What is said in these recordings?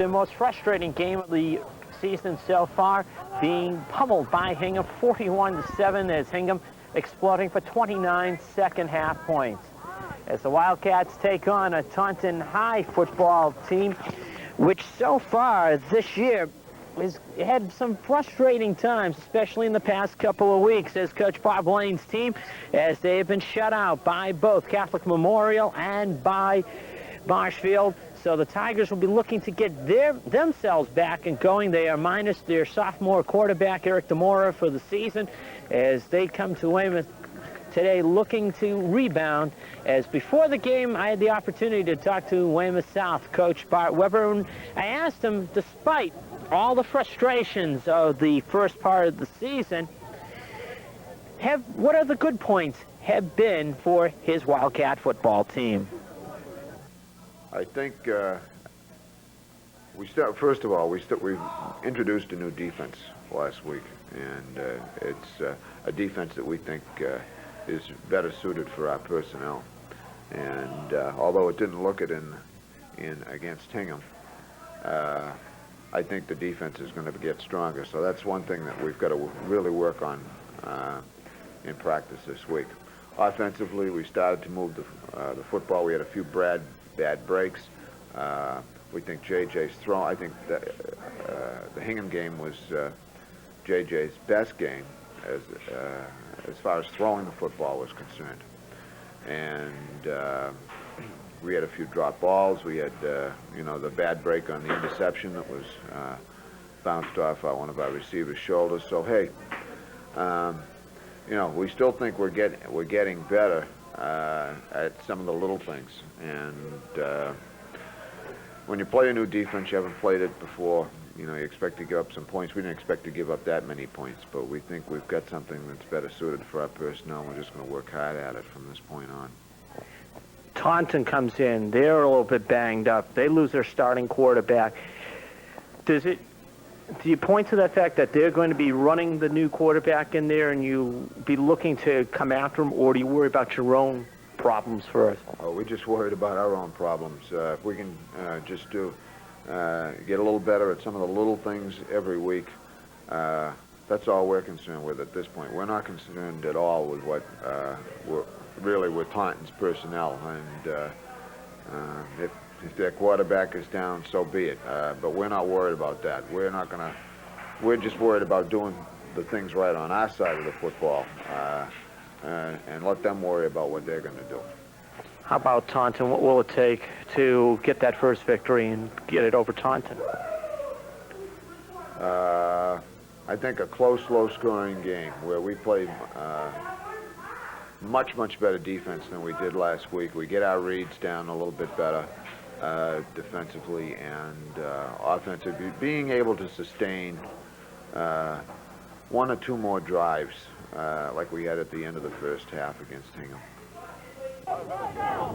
The most frustrating game of the season so far, being pummeled by Hingham 41-7 as Hingham exploding for 29 second half points. As the Wildcats take on a Taunton High football team, which so far this year has had some frustrating times, especially in the past couple of weeks, as Coach Bob Lane's team, as they have been shut out by both Catholic Memorial and by Marshfield. So the Tigers will be looking to get themselves back and going. They are minus their sophomore quarterback, Eric Demora, for the season, as they come to Weymouth today looking to rebound. As before the game, I had the opportunity to talk to Weymouth South coach Bart Weber, and I asked him, despite all the frustrations of the first part of the season, what are the good points have been for his Wildcat football team? I think first of all, we introduced a new defense last week, and it's a defense that we think is better suited for our personnel. And although it didn't look it in against Hingham, I think the defense is going to get stronger. So that's one thing that we've got to really work on in practice this week. Offensively, we started to move the football. We had a few bad breaks. We think JJ's throw. I think that, the Hingham game was JJ's best game as far as throwing the football was concerned. And we had a few drop balls. We had the bad break on the interception that was bounced off one of our receivers' shoulders. So hey, we still think we're getting better at some of the little things. And when you play a new defense, you haven't played it before, you expect to give up some points. We didn't expect to give up that many points, but we think we've got something that's better suited for our personnel. We're just going to work hard at it from this point on. Taunton comes in. They're a little bit banged up. They lose their starting quarterback. Do you point to the fact that they're going to be running the new quarterback in there and you be looking to come after him, or do you worry about your own problems first? Oh, we're just worried about our own problems. If we can just get a little better at some of the little things every week, that's all we're concerned with at this point. We're not concerned at all with what with Taunton's personnel, and if their quarterback is down, so be it. But we're not worried about that. We're just worried about doing the things right on our side of the football, and let them worry about what they're going to do. How about Taunton? What will it take to get that first victory and get it over Taunton? I think a close, low-scoring game where we play much better defense than we did last week. We get our reads down a little bit better defensively and offensively, being able to sustain one or two more drives like we had at the end of the first half against Hingham.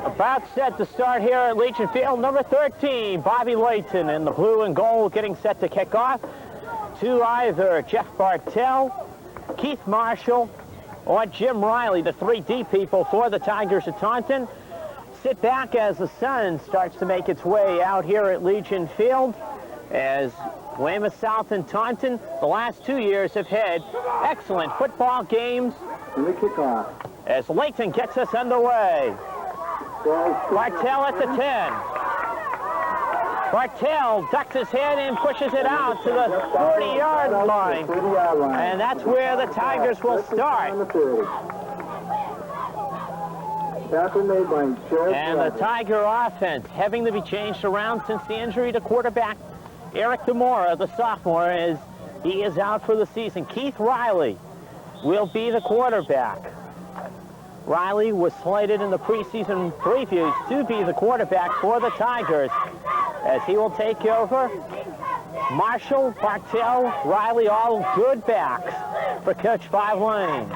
About set to start here at Legion Field, number 13, Bobby Layton in the blue and gold, getting set to kick off. To either Jeff Bartell, Keith Marshall, or Jim Riley, the 3 deep people for the Tigers of Taunton. Sit back as the sun starts to make its way out here at Legion Field, as Weymouth South and Taunton, the last 2 years, have had excellent football games. And the kickoff. As Layton gets us underway. Bartell at the 10. Bartell ducks his head and pushes it out to the 40-yard line. And that's where the Tigers will start. And the Tiger offense having to be changed around since the injury to quarterback Eric Demora, the sophomore, as he is out for the season. Keith Riley will be the quarterback. Riley was slated in the preseason previews to be the quarterback for the Tigers, as he will take over. Marshall, Bartell, Riley, all good backs for Coach Bob Lane.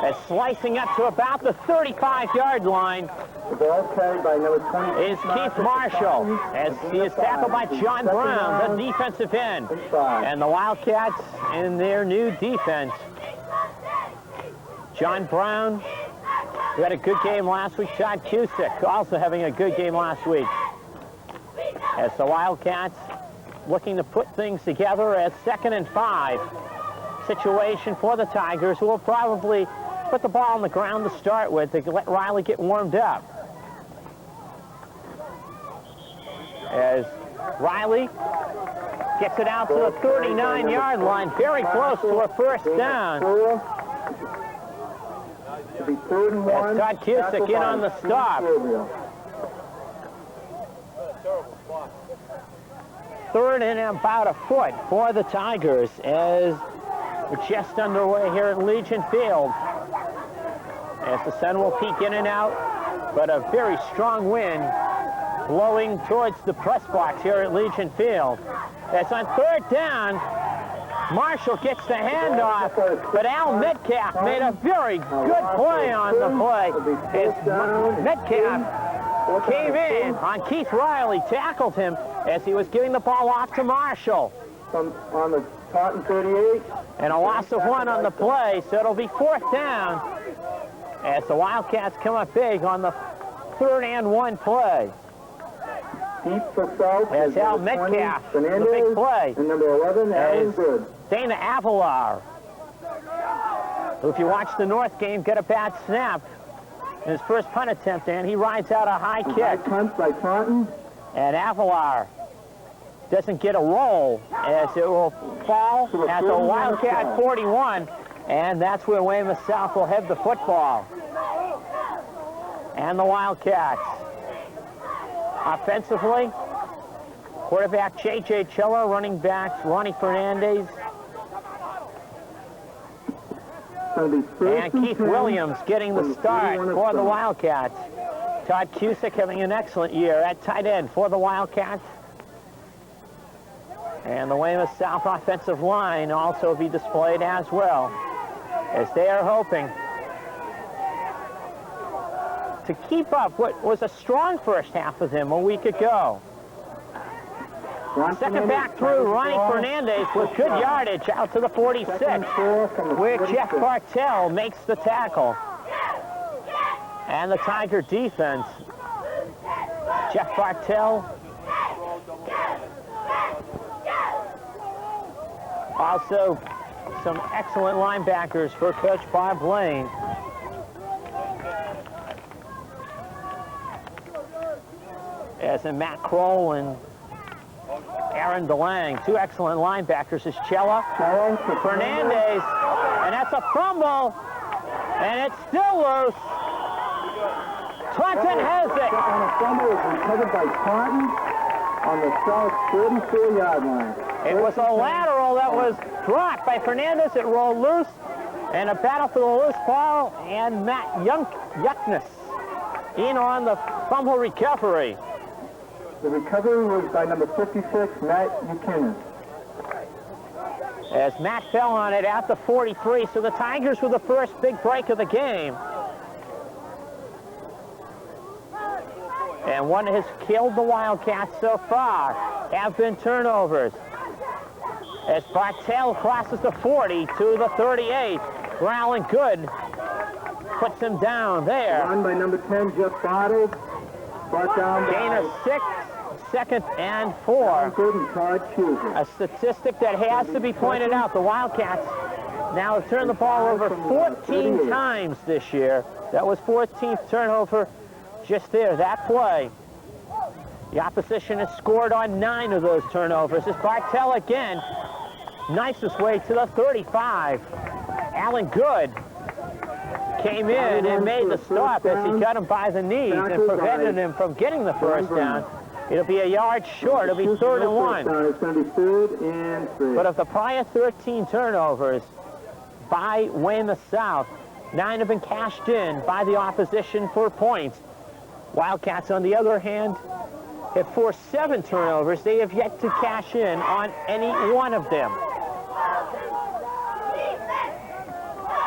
As slicing up to about the 35-yard line The ball carried by number 20 is Keith Marshall, as he is tackled by John Brown, the defensive end. And the Wildcats in their new defense. John Brown, who had a good game last week. Todd Cusick also having a good game last week. as the Wildcats looking to put things together as 2nd and 5 situation for the Tigers, who will probably put the ball on the ground to start with to let Riley get warmed up. As Riley gets it out to the 39-yard line, very close to a first down. As Todd Cusick in on the stop. 3rd and about a foot for the Tigers as we're just underway here at Legion Field. As the sun will peek in and out, but a very strong wind blowing towards the press box here at Legion Field. As on 3rd down, Marshall gets the handoff, but Al Metcalf made a very good play on the play. As Metcalf came in on Keith Riley, tackled him as he was giving the ball off to Marshall. On the Taunton 38. And a loss of 1 on the play, so it'll be 4th down as the Wildcats come up big on the 3rd and 1 play. Deep for South. As Al Metcalf, the big play. And number 11, Alan Good. Dana Avalar, who, if you watch the North game, get a bad snap in his first punt attempt, and he rides out a high kick. Punt by Taunton. And Avalar doesn't get a roll as it will fall at the Wildcat 41, and that's where Weymouth South will have the football. And the Wildcats. Offensively, quarterback J.J. Chilla, running backs Ronnie Fernandez and Keith Williams getting the start for the Wildcats. Todd Cusick having an excellent year at tight end for the Wildcats. And the Weymouth South offensive line also be displayed as well, as they are hoping to keep up what was a strong first half of them a week ago. Second back through, Ronnie Fernandez with good yardage out to the 46, where Jeff Bartell makes the tackle. And the Tiger defense, Jeff Bartell, also some excellent linebackers for Coach Bob Lane. As in Matt Kroll and Aaron DeLang, 2 excellent linebackers is Chella, Fernandez, and that's a fumble, and it's still loose. Taunton has it. And a fumble is recovered by Taunton on the South 34-yard line. It was a lateral that was dropped by Fernandez. It rolled loose, and a battle for the loose ball, and Matt Yuckness in on the fumble recovery. The recovery was by number 56, Matt Buchanan. As Matt fell on it at the 43, so the Tigers were the first big break of the game. And one has killed the Wildcats so far, have been turnovers. As Bartell crosses the 40 to the 38, Growling Good puts him down there. Run by number 10, Jeff Bartle. Brought down Gain by of 6, 2nd and 4. Good and Todd Cusick. A statistic that has to be pointed out. The Wildcats now have turned the ball over 14 times this year. That was 14th turnover just there, that play. The opposition has scored on 9 of those turnovers. As Bartell again, nicest way to the 35. Alan Good came in and made the stop as he got him by the knees and prevented him from getting the first down. It'll be a yard short. It'll be 3rd and 1. It's going to be 3rd and 3. But of the prior 13 turnovers by Weymouth South, 9 have been cashed in by the opposition for points. Wildcats, on the other hand, have forced 7 turnovers. They have yet to cash in on any one of them.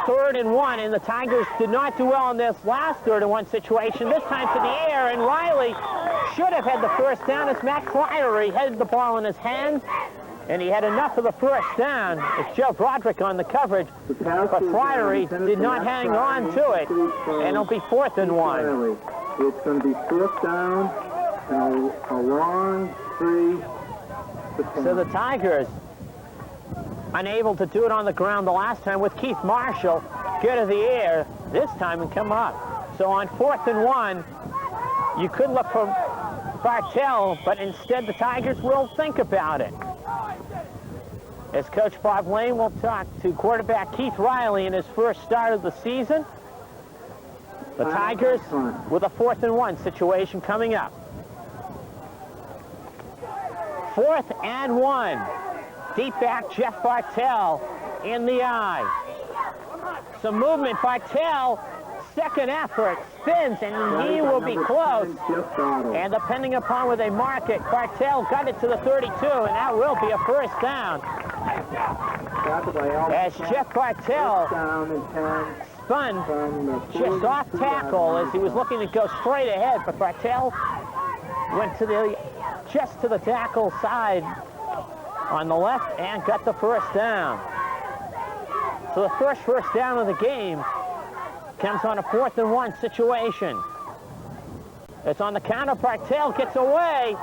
3rd and 1, and the Tigers did not do well in this last 3rd and 1 situation. This time to the air, and Riley should have had the first down as Matt Criery had the ball in his hands, and he had enough of the first down. It's Joe Broderick on the coverage, but Criery did not hang on to it, and it'll be 4th and 1. It's going to be 4th down And a long 3 to 10. So the Tigers, unable to do it on the ground the last time with Keith Marshall, get to the air this time and come up. So on 4th and 1, you could look for Bartell, but instead the Tigers will think about it. As Coach Bob Lane will talk to quarterback Keith Riley in his first start of the season. The Tigers with a 4th and 1 situation coming up. 4th and 1. Deep back, Jeff Bartell in the eye. Some movement, Bartell, second effort, spins, and he will be close. And depending upon where they mark it, Bartell got it to the 32, and that will be a first down. As Jeff Bartell spun just off tackle as he was looking to go straight ahead, but Bartell went to just to the tackle side on the left and got the first down. So the first down of the game comes on a 4th and 1 situation. It's on the counter. Bartell gets away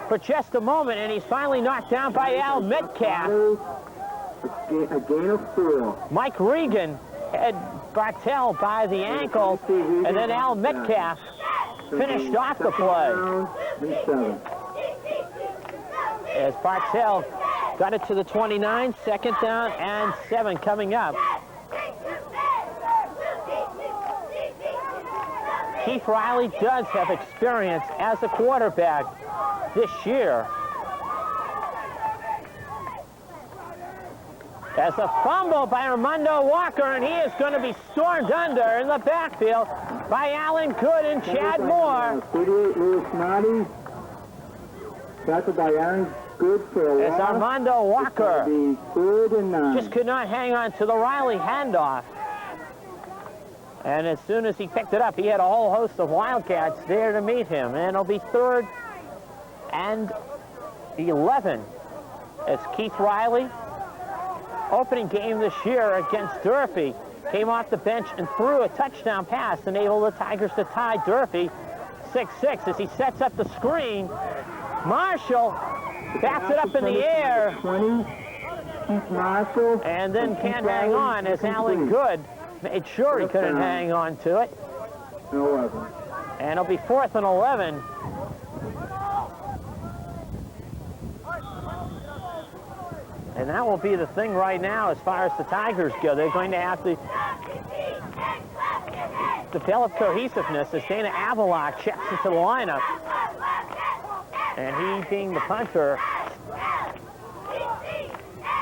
for just a moment, and he's finally knocked down by Al Metcalf. A gain of 4. Mike Regan had Bartell by the ankles, and then Al Metcalf finished off the play. As Bartell got it to the 29, 2nd down and 7 coming up. Keith Riley does have experience as a quarterback this year. As a fumble by Armando Walker, and he is going to be stormed under in the backfield by Alan Good and Chad Moore. 38, Lewis Noddy. Tackled by Aaron Good for a As loss. Armando Walker 3rd and 9. just could not hang on to the Riley handoff. And as soon as he picked it up, he had a whole host of Wildcats there to meet him. And it'll be 3rd and 11 as Keith Riley, opening game this year against Durfee, came off the bench and threw a touchdown pass, enabling the Tigers to tie Durfee 6-6 as he sets up the screen. Marshall backs it up in the air 20, Keith Marshall, and then can't hang on as Alan Good made sure he couldn't hang on to it. 11. And it'll be 4th and 11. And that will be the thing right now as far as the Tigers go. They're going to have to develop cohesiveness as Dana Avila checks into the lineup. And he being the punter.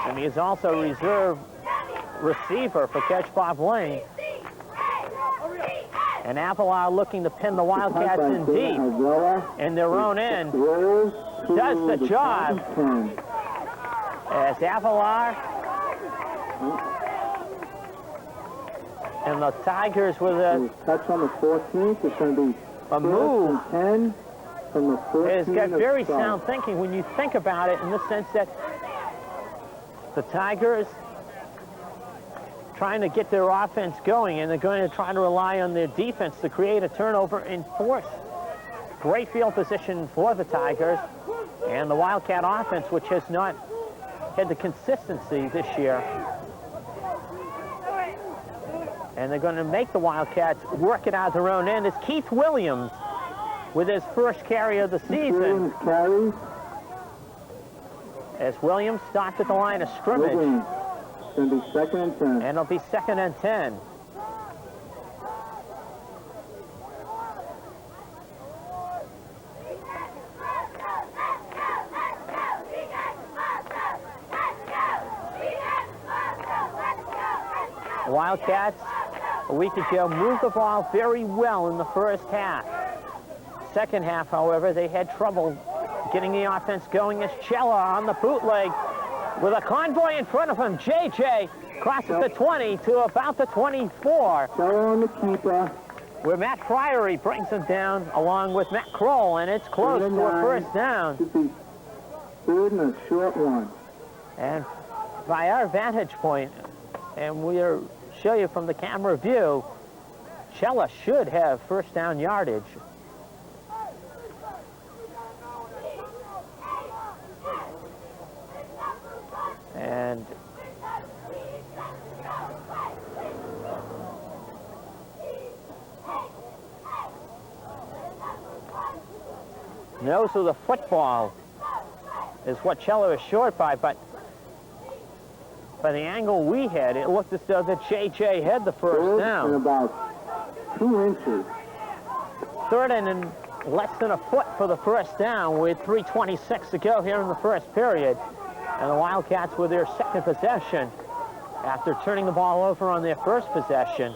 And he is also reserve receiver for Coach Bob Lane. And Avila looking to pin the Wildcats in deep in their own end. Does the job. As Avila and the Tigers with a touch on the 14th. It's going to be a move. 10 from the 14th. It's got very sound thinking when you think about it, in the sense that the Tigers trying to get their offense going, and they're going to try to rely on their defense to create a turnover and force great field position for the Tigers, and the Wildcat offense, which has not had the consistency this year. And they're going to make the Wildcats work it out their own end. It's Keith Williams with his first carry of the season. Carries. As Williams stopped at the line of scrimmage. It's going to be 2nd and 10. And it'll be 2nd and 10. The Wildcats, a week ago, moved the ball very well in the first half. Second half, however, they had trouble getting the offense going as Chella on the bootleg with a convoy in front of him. JJ crosses the 20 to about the 24. Chella on the keeper. Where Matt Priory brings him down along with Matt Kroll, and it's close to a first down. Should be 3rd and a short one. And by our vantage point, and we'll show you from the camera view, Chella should have first down yardage. nose of the football is what Cello is short by, but by the angle we had, it looked as though that J.J. had the first down. And about 2 inches. Third and less than a foot for the first down with 3:26 to go here in the first period. And the Wildcats with their second possession after turning the ball over on their first possession.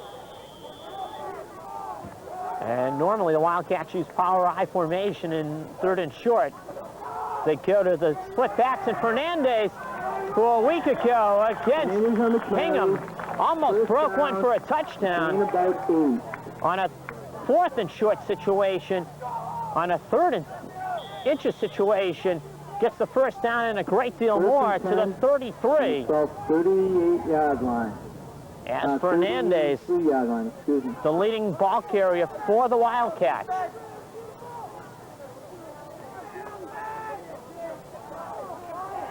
And normally the Wildcats use power I formation in third and short. They go to the split backs, and Fernandez, who a week ago against Hingham almost broke one for a touchdown on a fourth and short situation, on a third and inches situation, gets the first down and a great deal more to the 33. 38-yard line. As Fernandez, 33-yard line, excuse me. the leading ball carrier for the Wildcats.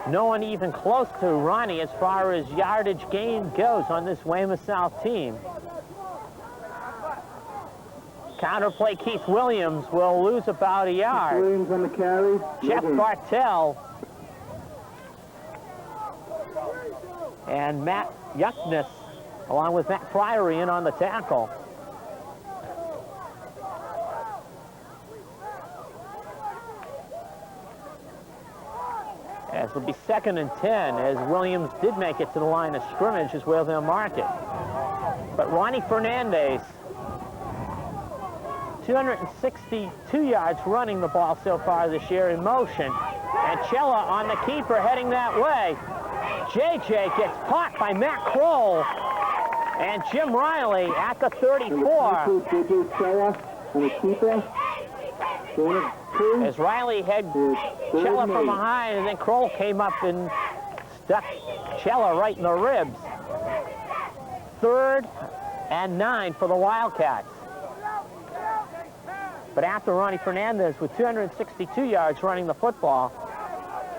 No one even close to Ronnie as far as yardage gain goes on this Weymouth South team. Counterplay, Keith Williams will lose about a yard. Williams on the carry. Jeff Bartell and Matt Yuckness, along with Matt Priory, in on the tackle. As it'll be 2nd and 10, as Williams did make it to the line of scrimmage, is where they'll mark it. But Ronnie Fernandez, 262 yards running the ball so far this year in motion. And Cella on the keeper heading that way. JJ gets caught by Matt Kroll. And Jim Riley at the 34. JJ Cella on the keeper. As Riley had Cella from behind, and then Kroll came up and stuck Cella right in the ribs. 3rd and 9 for the Wildcats. But after Ronnie Fernandez with 262 yards running the football,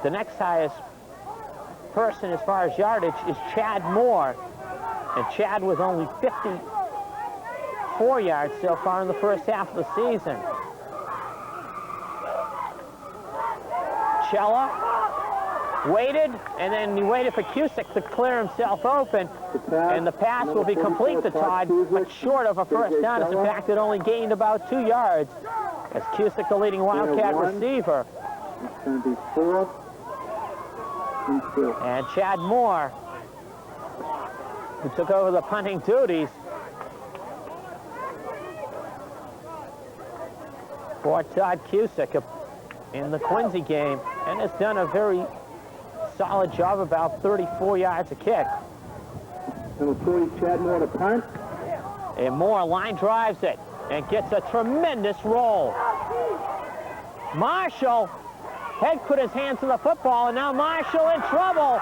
the next highest person as far as yardage is Chad Moore. And Chad with only 54 yards so far in the first half of the season. Cella waited, and then he waited for Cusick to clear himself open. And the pass will be complete to Todd, but short of a first down. As in fact, it only gained about 2 yards. As Cusick, the leading Wildcat receiver. It's going to be 4th and 2. And Chad Moore, who took over the punting duties for Todd Cusick in the Quincy game, and has done a very solid job, about 34 yards a kick. Number 40, Chad Moore to punt. And Moore line drives it and gets a tremendous roll. Marshall had put his hands to the football, and now Marshall in trouble.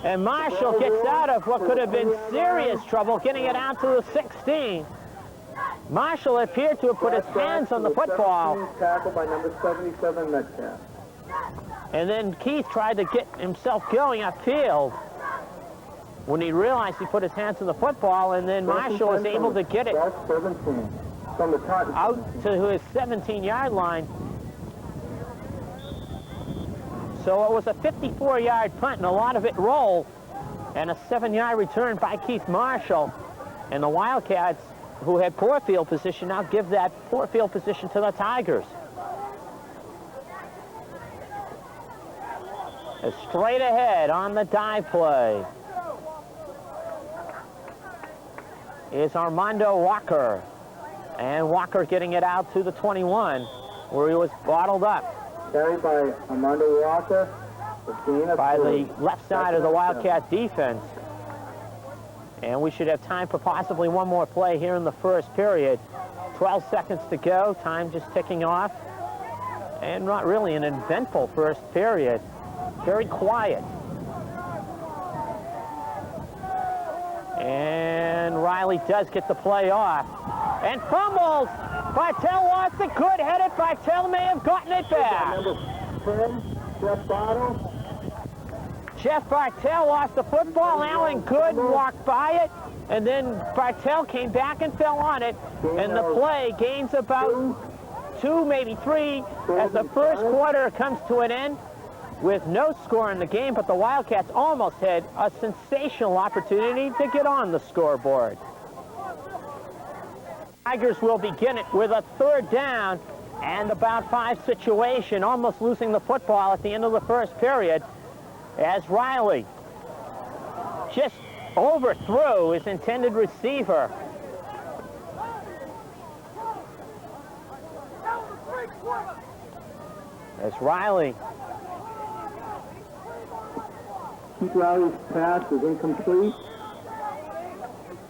And Marshall gets out of what could have been serious trouble, getting it out to the 16. Marshall appeared to have put his hands on the football. Tackled by number 77, Metcalf. And then Keith tried to get himself going upfield when he realized he put his hands on the football, and then Marshall was able to get it out to his 17-yard line. So it was a 54-yard punt, and a lot of it rolled, and a 7-yard return by Keith Marshall. And the Wildcats, who had poor field position, now give that poor field position to the Tigers. And straight ahead on the dive play is Armando Walker. And Walker getting it out to the 21, where he was bottled up. Carried by Armando Walker. By the left side of the Wildcat defense. And we should have time for possibly one more play here in the first period. 12 seconds to go, time just ticking off. And not really an eventful first period. Very quiet. And Riley does get the play off. And fumbles. Bartell lost it. Good headed. Bartell may have gotten it back. Number 10, Jeff Bartell. Jeff Bartell lost the football. Alan Good walked by it. And then Bartell came back and fell on it. And the play gains about 2, maybe 3, as the first quarter comes to an end with no score in the game, but the Wildcats almost had a sensational opportunity to get on the scoreboard. Tigers will begin it with a 3rd down and about 5 situation, almost losing the football at the end of the first period, as Riley just overthrew his intended receiver. As Riley. Keith Riley's pass is incomplete.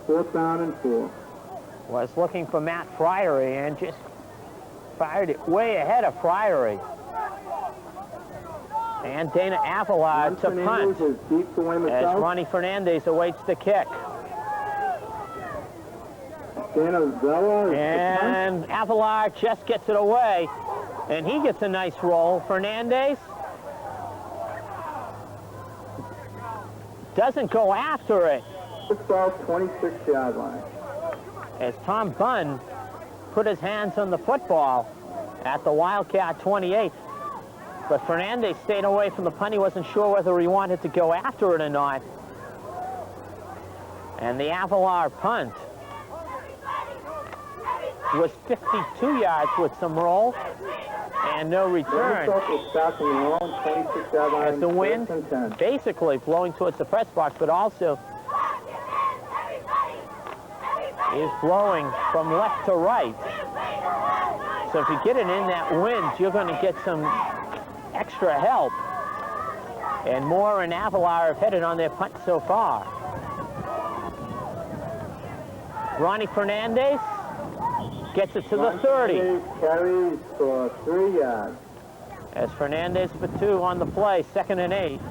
4th down and 4. Was looking for Matt Friery and just fired it way ahead of Friery. And Dana Avalar to punt as Ronnie Fernandez awaits the kick. And Avalar just gets it away, and he gets a nice roll. Fernandez doesn't go after it. 26-yard line. As Tom Bunn put his hands on the football at the Wildcat 28. But Fernandez stayed away from the punt. He wasn't sure whether he wanted to go after it or not. And the Avalar punt was 52 yards with some roll and no return. As the wind basically blowing towards the press box, but also is blowing from left to right. So if you get it in that wind, you're going to get some extra help. And Moore and Avalar have headed on their punt so far. Ronnie Fernandez gets it to the 30. Carries for 3 yards. As Fernandez for 2 on the play, 2nd and 8.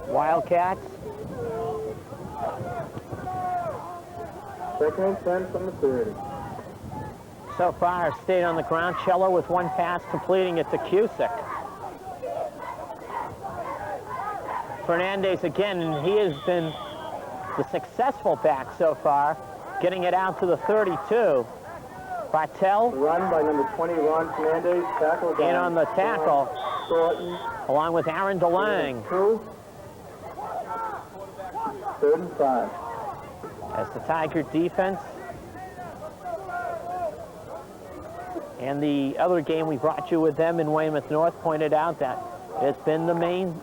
Wildcats. 2nd and 10 from the 30. So far, stayed on the ground. Cello with 1 pass, completing it to Cusick. Fernandez again, and he has been the successful back so far, getting it out to the 32. Bartel. Run by number 20, Ron Fernandez. Tackle in on the tackle, Thornton, along with Aaron DeLang. 2. 3rd and 5. As the Tiger defense. And the other game we brought you with them in Weymouth North pointed out that it's been the main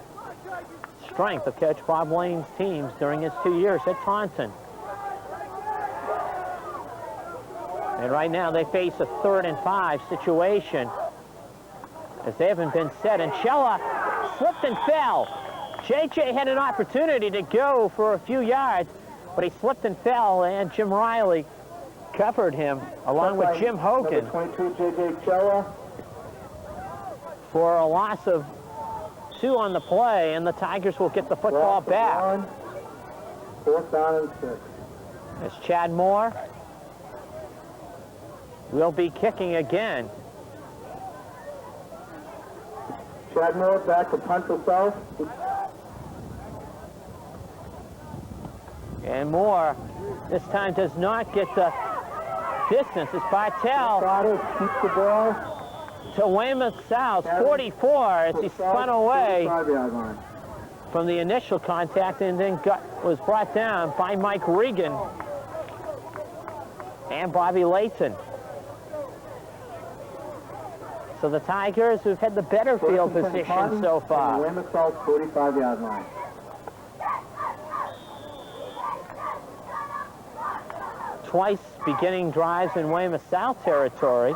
strength of Coach Bob Lane's teams during his 2 years at Taunton. And right now they face a 3rd and 5 situation as they haven't been set. And Chella slipped and fell. JJ had an opportunity to go for a few yards, but he slipped and fell, and Jim Riley covered him along with Jim Hogan. Number 22, JJ Chella. For a loss of 2 on the play, and the Tigers will get the football back. 4th down and 6. As Chad Moore will be kicking again. Chad Moore back to punt himself. And Moore this time does not get the distance. It's Bartel Keeps the ball to Weymouth South, 44, as he spun away from the initial contact and then was brought down by Mike Regan and Bobby Layton. So the Tigers, who've had the better field position so far. Weymouth South 45-yard line. Twice beginning drives in Weymouth South territory.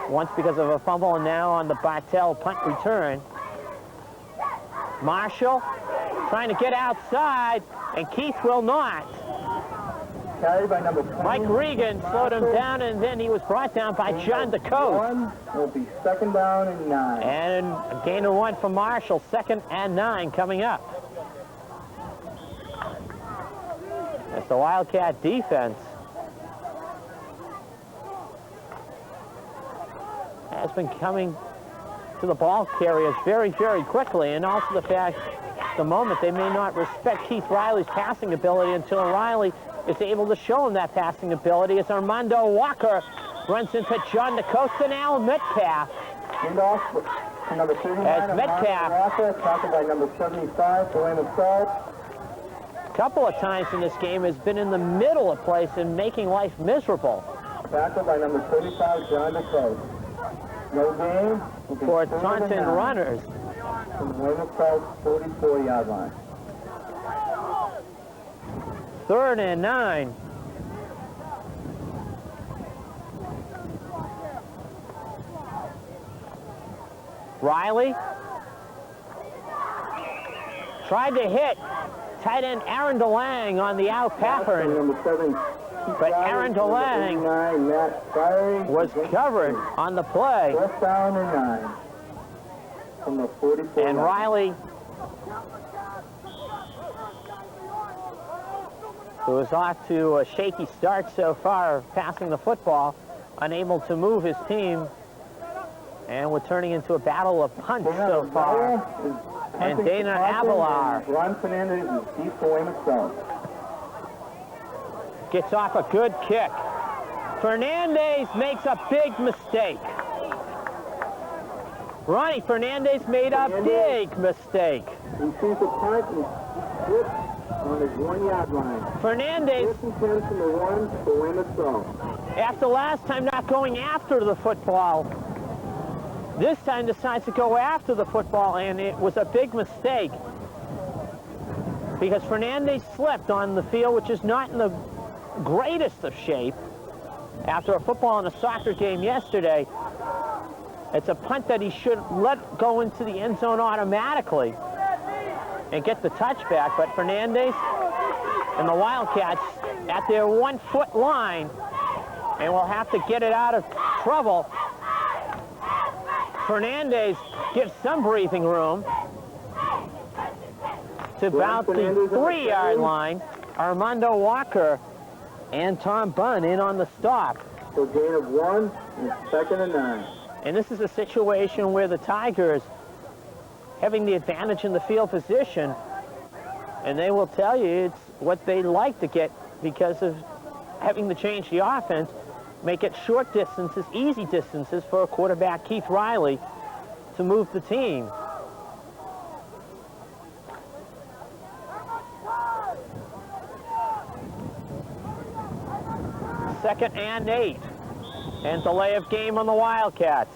Once because of a fumble, and now on the Bartel punt return. Marshall trying to get outside, and Keith will not. Carried by number 20. Mike Regan slowed him down, and then he was brought down by John DeCote. Will be 2nd down and 9. And a gain of 1 for Marshall, 2nd and 9 coming up. That's the Wildcat defense. been coming to the ball carriers very, very quickly, and also the fact at the moment they may not respect Keith Riley's passing ability until Riley is able to show him that passing ability as Armando Walker runs into John DeCosta, now Metcalf. Handoff to number 39, As Metcalf. Walker, tackled by number 75, for Weymouth South. A couple of times in this game has been in the middle of place and making life miserable Tackled by number 35, John DeCosta. No game. Will be for third and Taunton 9 runners. From the Weymouth South 44-yard line. 3rd and 9. Riley tried to hit tight end Aaron DeLang on the out pattern, Number 7, but Aaron DeLang 39, Matt Fiery, was covered on the play, 4th down and 9 from the 44. and Riley, who was off to a shaky start so far, passing the football, unable to move his team, and we're turning into a battle of punts so far. And Dana Avalar Ron Fernandez is deep for Weymouth South. gets off a good kick. Fernandez makes a big mistake. Ronnie Fernandez made a big mistake. He sees the punt and slips on his 1-yard line. Fernandez, 4th and 10 from the 1 for Weymouth South. after last time not going after the football, this time decides to go after the football, and it was a big mistake because Fernandez slipped on the field, which is not in the greatest of shape. After a football and a soccer game yesterday, it's a punt that he should let go into the end zone automatically and get the touchback, but Fernandez and the Wildcats at their 1-foot line, and will have to get it out of trouble. Fernandez gives some breathing room to about the 3-yard line. Armando Walker and Tom Bunn in on the stop. So gain of 1 and 2nd and 9. And this is a situation where the Tigers, having the advantage in the field position, and they will tell you it's what they like to get because of having to change the offense, make it short distances, easy distances for a quarterback, Keith Riley, to move the team. Second and 8, and delay of game on the Wildcats.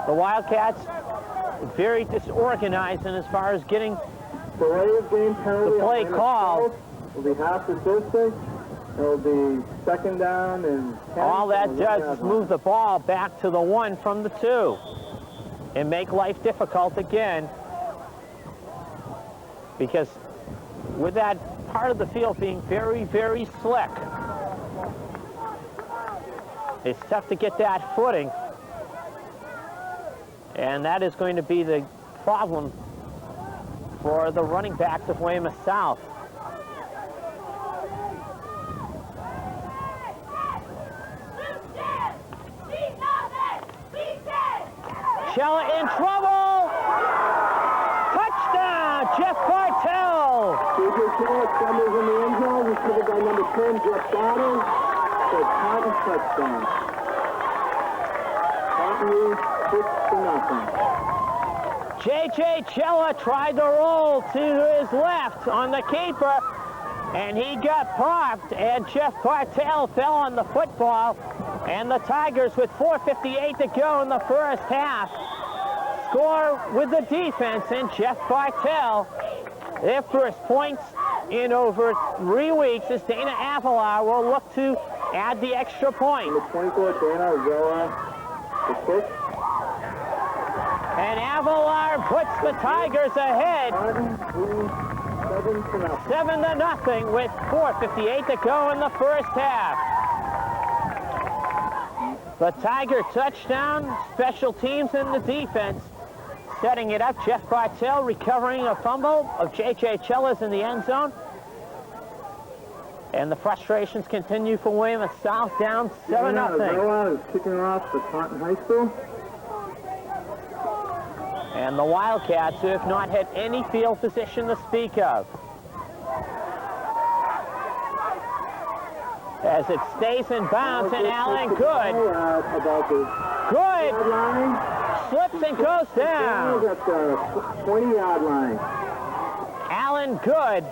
The Wildcats very disorganized in as far as getting Delay of game penalty. the play called. Will be half the distance. It'll be 2nd down and 10. All that does is move the ball back to the 1 from the 2 and make life difficult again, because with that part of the field being very, very slick, it's tough to get that footing, and that is going to be the problem for the running backs of Weymouth South. Chella in trouble. Touchdown, Jeff Bartell. J.J. Chilla stumbles in the end zone. Received by number 10, Jeff Goddard. For Taunton touchdown. Taunton leads 6-0. J.J. Chella tried to roll to his left on the keeper, and he got popped, and Jeff Bartell fell on the football, and the Tigers, with 4:58 to go in the first half, score with the defense, and Jeff Bartell, their first points in over 3 weeks, as Dana Avalar will look to add the extra point. Number 24, Dana Zoa, the kick. And Avalar puts the Tigers ahead, Taunton leads 7-0. 7-0 with 4:58 to go in the first half. The Tiger touchdown, special teams in the defense, setting it up. Jeff Bartell recovering a fumble of J.J. Chella's in the end zone. And the frustrations continue for Weymouth South, down 7-0. Zoa is kicking off for Taunton High School. And the Wildcats, who have not had any field position to speak of. As it stays in bounds, and Allen Good. Good slips and goes down. At the 20-yard line. Allen Good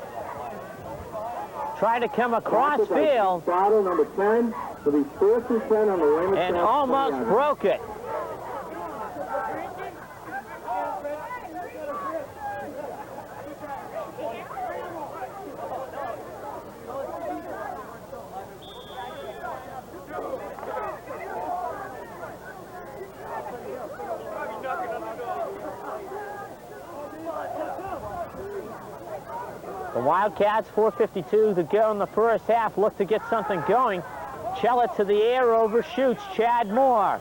tried to come across field Bottle number 10 will be 4th and 10 on the Weymouth and South almost 20-yard line. broke it. The Wildcats, 4:52 to go in the first half, look to get something going. Chella to the air, overshoots Chad Moore.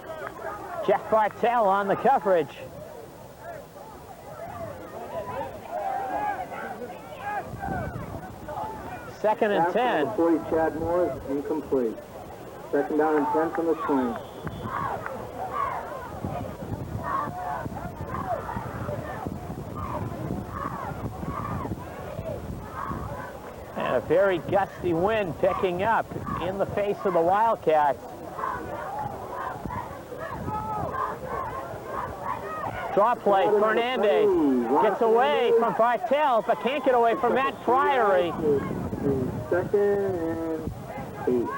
Jeff Bartell on the coverage. Second and 10. 40, Chad Moore is incomplete. Second down and 10 from the swing. And a very gusty wind picking up in the face of the Wildcats. Draw play, Fernandez gets away from Bartell, but can't get away from Matt Priory. Second and 8.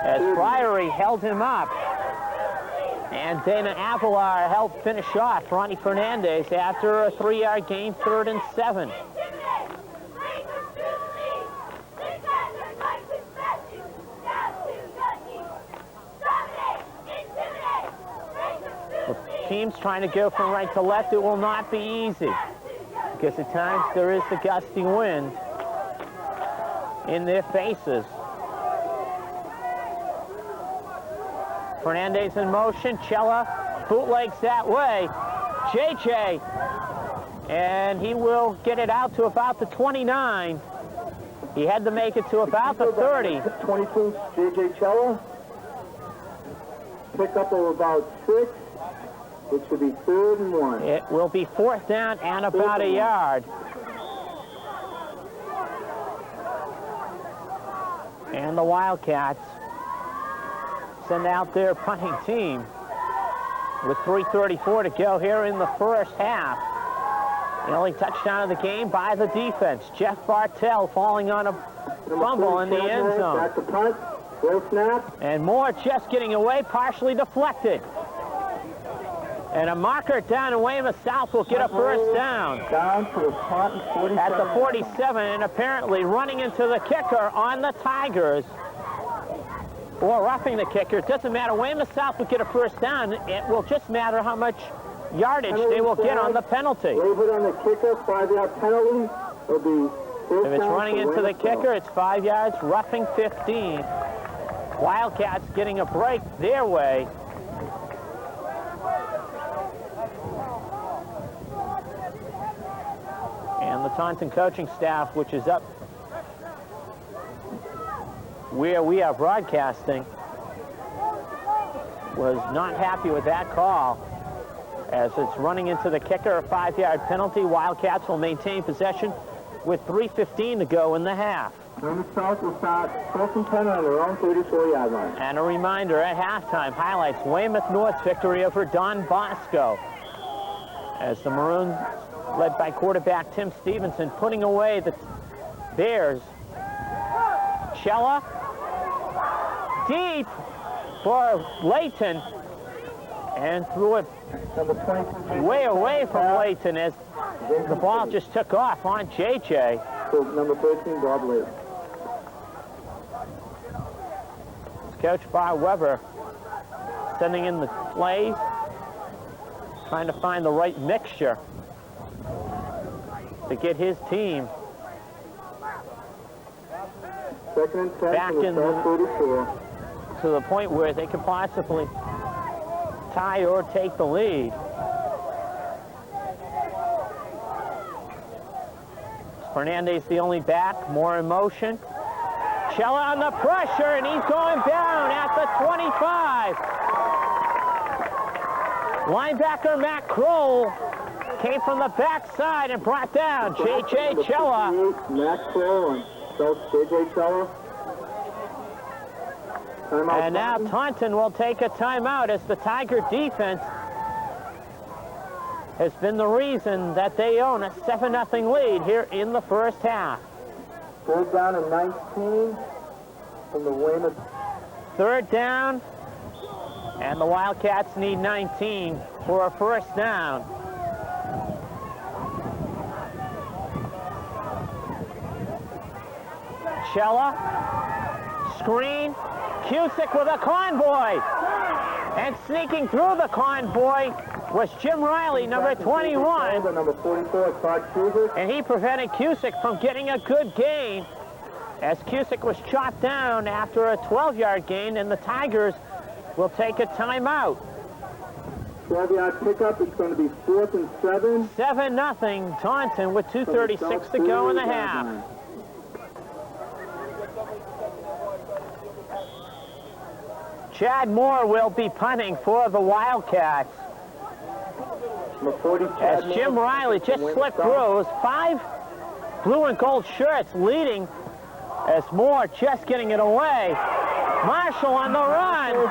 As Priory held him up. And Dana Avalar helped finish off Ronnie Fernandez after a 3-yard gain, 3rd and 7. Teams trying to go from right to left. It will not be easy because at times there is the gusty wind in their faces. Fernandez in motion. Chella bootlegs that way. JJ, and he will get it out to about the 29. He had to make it to about the 30. 22, JJ Chella. Pick up of about 6. It should be 3rd and 1. It will be 4th down and about a yard. And the Wildcats send out their punting team with 3:34 to go here in the first half. The only touchdown of the game by the defense. Jeff Bartell falling on a fumble in the end zone. Back to punt. Full snap. And Moore just getting away, partially deflected. And a marker down in Weymouth South will get a first down. Down to the Taunton 47. At the 47, and apparently running into the kicker on the Tigers. Or roughing the kicker. It doesn't matter. Weymouth South will get a first down. It will just matter how much yardage they will get on the penalty. Wave it on the kicker, 5-yard penalty. It'll be first If it's down running for into the Weymouth South. kicker, it's 5 yards, roughing 15. Wildcats getting a break their way. And the Taunton coaching staff, which is up where we are broadcasting, was not happy with that call. As it's running into the kicker, a 5-yard penalty. Wildcats will maintain possession with 3:15 to go in the half. Weymouth South will start 1st and 10 on their own 34-yard line. And a reminder at halftime highlights Weymouth North's victory over Don Bosco, as the Maroons, led by quarterback Tim Stevenson, putting away the Bears. Chella deep for Layton, and threw it Number 22. way away from Layton as the ball just took off on JJ. So number 13, Bob Layton. Coach Bar Weber sending in the plays, trying to find the right mixture to get his team Second and 10 back from in the South 34. to the point where they could possibly tie or take the lead. Fernandez the only back, more in motion. Cella under pressure, and he's going down at the 25. Linebacker Matt Kroll came from the backside and brought down J.J. Cella. Matt Kroll and J.J. Cella. And now Taunton will take a timeout as the Tiger defense has been the reason that they own a 7-0 lead here in the first half. Third down and 19 from the Weymouth. Third down, and the Wildcats need 19 for a first down. Cella, screen, Cusick with a convoy. And sneaking through the convoy was Jim Riley, number 21. Number 44, Todd Cusick. And he prevented Cusick from getting a good gain as Cusick was chopped down after a 12-yard gain, and the Tigers will take a timeout. 12-yard pickup. It's going to be 4th and 7. 7-0 Taunton with 2:36 to go in the half. Chad Moore will be punting for the Wildcats. As Jim Riley just slipped through. It was 5 blue and gold shirts leading as Moore just getting it away. Marshall on the run.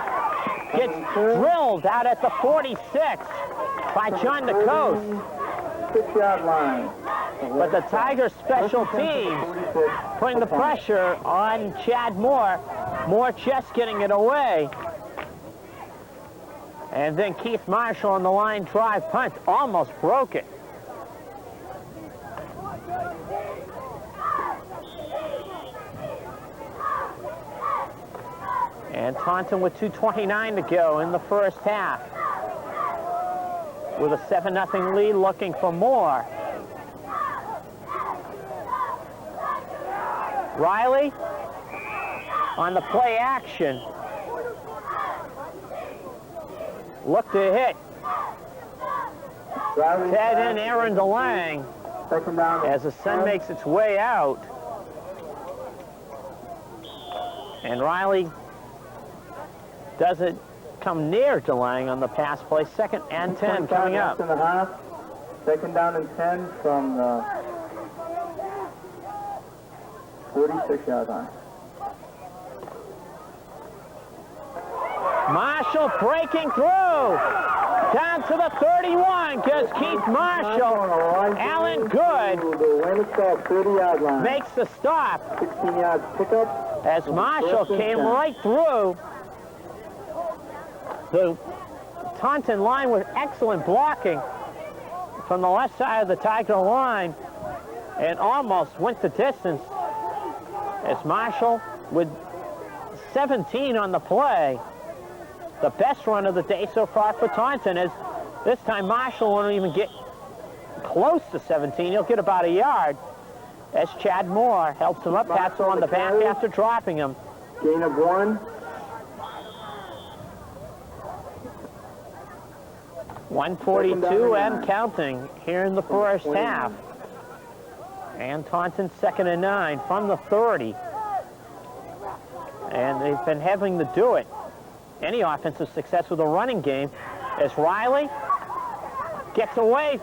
Gets drilled out at the 46 by John DeCoste. 6-yard line. But the Tigers special teams putting the pressure on Chad Moore. Moore just getting it away. And then Keith Marshall on the line drive punt almost broke it. And Taunton with 2:29 to go in the first half. With a 7-0 lead, looking for more. Riley on the play action. Look to hit. Ted and Aaron DeLang as the sun makes its way out. And Riley doesn't come near DeLang on the pass play. 2nd and 10 coming up. 2nd down and 10 from the 46-yard line. Marshall breaking through. Down to the 31 goes Keith Marshall. Alan Good makes the stop. 16-yard pickup. As Marshall came right through the Taunton line with excellent blocking from the left side of the Tiger line and almost went the distance as Marshall with 17 on the play. The best run of the day so far for Taunton, as this time Marshall won't even get close to 17. He'll get about a yard as Chad Moore helps him up, pats him on the back after dropping him. Gain of 1. 1:42 and counting here in the first half. And Taunton 2nd and 9 from the 30. And they've been having to do it. Any offensive success with a running game as Riley gets away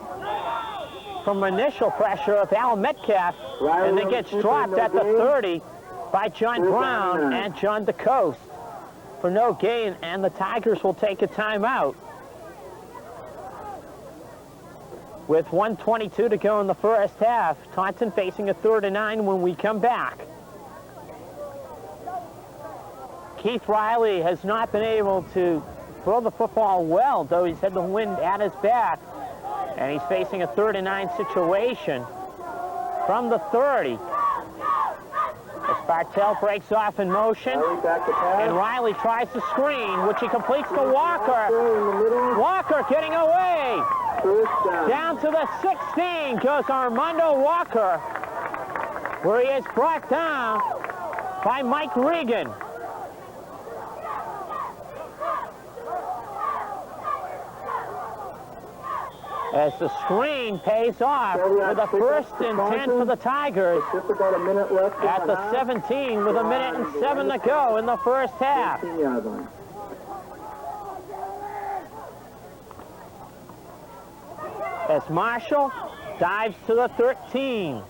from initial pressure of Al Metcalf and then gets dropped at the 30 by John Brown and John DeCoste for no gain, and the Tigers will take a timeout. With 1:22 to go in the first half, Taunton facing a 3rd and 9 when we come back. Keith Riley has not been able to throw the football well, though he's had the wind at his back. And he's facing a 3rd and 9 situation from the 30. As Bartell breaks off in motion, and Riley tries to screen, which he completes to Walker. Walker getting away. Down to the 16 goes Armando Walker, where he is brought down by Mike Regan. as the screen pays off with a first and 10 for the Tigers Just about a minute left at the 17 with a minute and 7 to go in the first half. 15-yard line. As Marshall dives to the 13.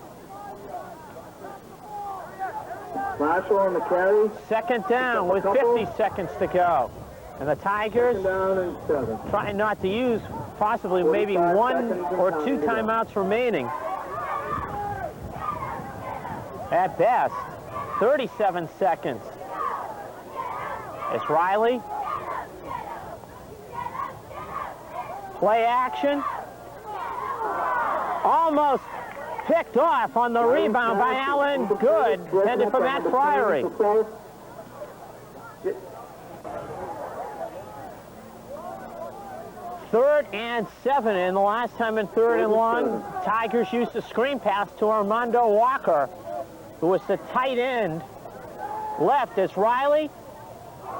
Marshall on the carry. Second down with 50 seconds to go. And the Tigers Second down and 7. trying not to use possibly maybe 1 or 2 timeouts remaining. At best, 37 seconds. It's Riley. Play action. Almost picked off on the rebound by Allen. Good. Intended for Matt Priory. Third and 7, and the last time in third and long, Tigers used a screen pass to Armando Walker, who was the tight end. Left is Riley.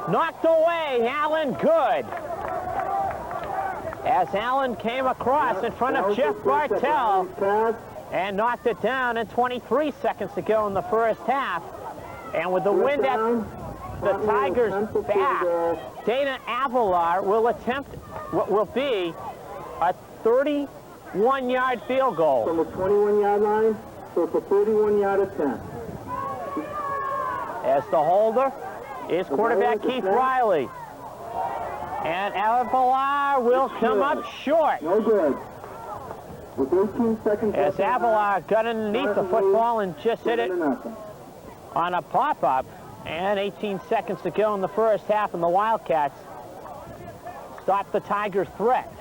Knocked away. Allen, good. As Allen came across in front of Jeff Bartell and knocked it down, and 23 seconds to go in the first half. And with the wind at the Tigers' back, Dana Avalar will attempt what will be a 31-yard field goal. From the 21-yard line, so it's a 31-yard attempt. As the holder is quarterback Keith Riley. And Avalar will come up short. No good. With 18 seconds As Avalar got underneath the football and just hit it on a pop-up. And 18 seconds to go in the first half, and the Wildcats stop the Tigers' threat.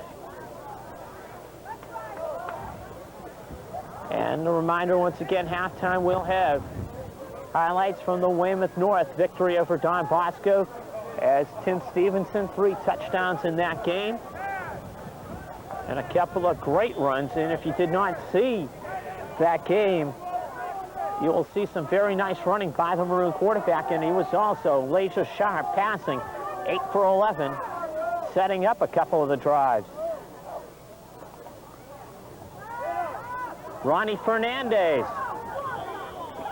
And a reminder, once again, halftime we'll have highlights from the Weymouth North victory over Don Bosco, as Tim Stevenson, 3 touchdowns in that game. And a couple of great runs. And if you did not see that game, you will see some very nice running by the Maroon quarterback, and he was also laser sharp passing, 8 for 11, setting up a couple of the drives. Ronnie Fernandez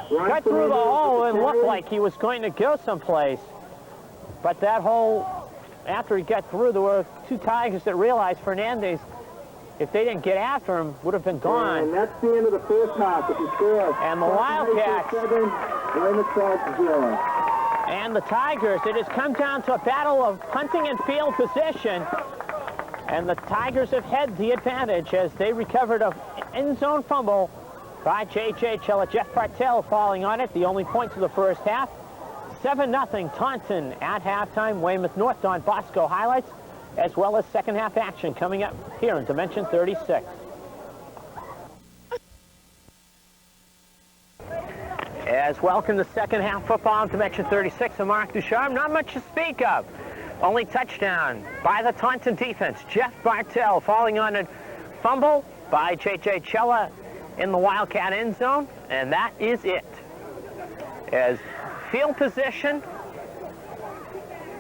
cut through the hole and looked like he was going to go someplace, but that hole, after he got through, there were 2 Tigers that realized Fernandez, if they didn't get after him, would have been gone. And that's the end of the first half. If you score, and the Wildcats 7, Weymouth 0. And the Tigers, it has come down to a battle of punting and field position. And the Tigers have had the advantage as they recovered an end zone fumble by J.J. Chella. Jeff Bartell falling on it, the only points of the first half. 7-0 Taunton at halftime. Weymouth North, Don Bosco highlights, as well as second half action coming up here in Dimension 36. As welcome to second half football in Dimension 36 of Mark Ducharme. Not much to speak of. Only touchdown by the Taunton defense. Jeff Bartell falling on a fumble by J.J. Chella in the Wildcat end zone, and that is it. As field position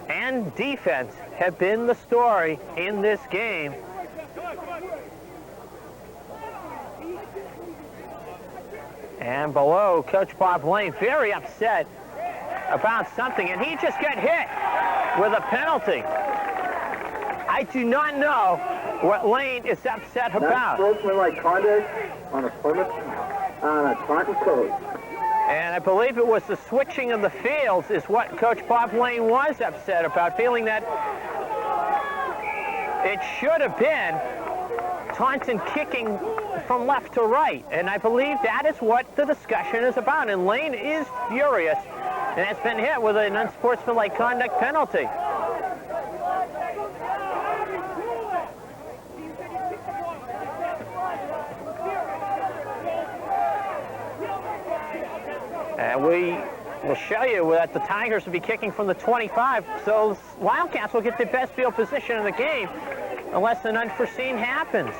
and defense have been the story in this game. And below, Coach Bob Lane very upset about something, and he just got hit with a penalty. I do not know what Lane is upset about. That's sportsmanlike conduct on a permit, on a Taunton code. And I believe it was the switching of the fields is what Coach Bob Lane was upset about, feeling that it should have been Taunton kicking from left to right. And I believe that is what the discussion is about. And Lane is furious and has been hit with an unsportsmanlike conduct penalty. And we will show you that the Tigers will be kicking from the 25, so Wildcats will get the best field position in the game unless an unforeseen happens.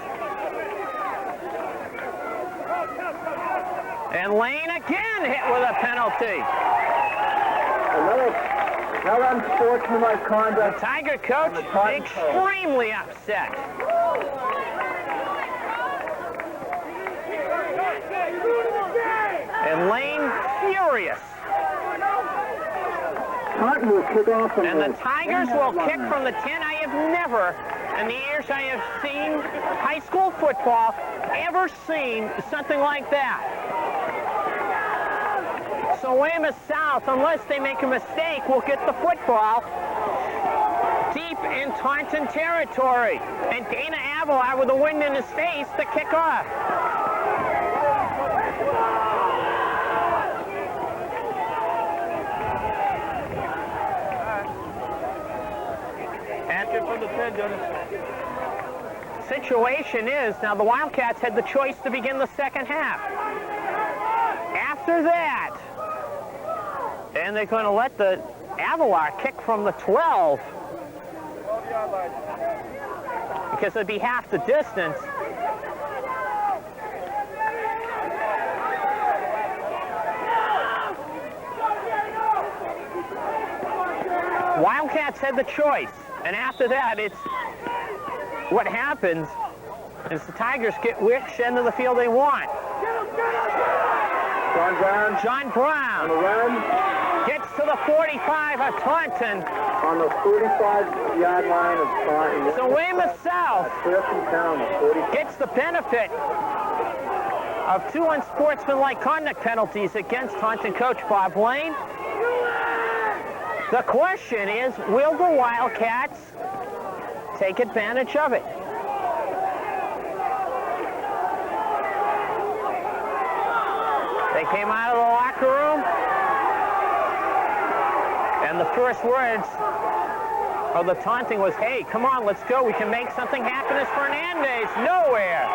And Lane again hit with a penalty. Another unsportsmanlike conduct. The Tiger coach extremely upset. And Lane furious. Taunton will kick off from And the Tigers will kick from the 10. I have never, in the years I have seen high school football, ever seen something like that. So Weymouth South, unless they make a mistake, will get the football deep in Taunton territory. And Dana Avalar with the wind in his face to kick off. From the 10, Dennis. Situation is, now the Wildcats had the choice to begin the second half. After that, and they're going to let the Avalar kick from the 12 because it'd be half the distance. Wildcats had the choice. And after that, it's what happens is the Tigers get which end of the field they want. John Brown On the run. gets to the 45 of Taunton. On the 45-yard line of Taunton. So Weymouth South First and down, 40. gets the benefit of 2 unsportsmanlike conduct penalties against Taunton coach Bob Lane. The question is, will the Wildcats take advantage of it? They came out of the locker room, and the first words of the taunting was, hey, come on, let's go. We can make something happen. As Fernandez, nowhere.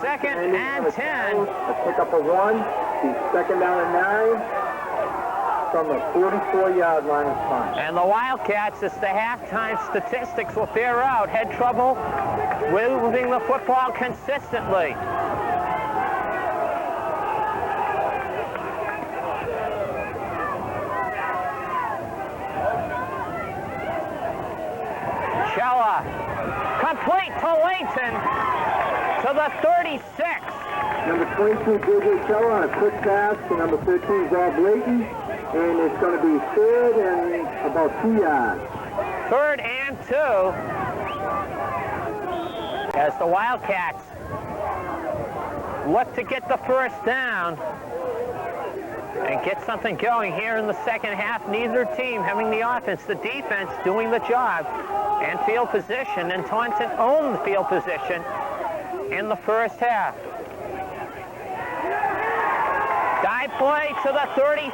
Second and 10. A pick up a 1. He's second down and 9 from the 44-yard line of Taunton. And the Wildcats, as the halftime statistics will bear out, had trouble moving the football consistently. Chella, complete to Layton, to the 36. Number 22, J.J. Keller on a quick pass to number 13, Bob Layton. And it's going to be third and about 2 yards. Third and 2. As the Wildcats look to get the first down and get something going here in the second half. Neither team having the offense, the defense doing the job, and field position. And Taunton owned the field position in the first half. Dive play to the 36.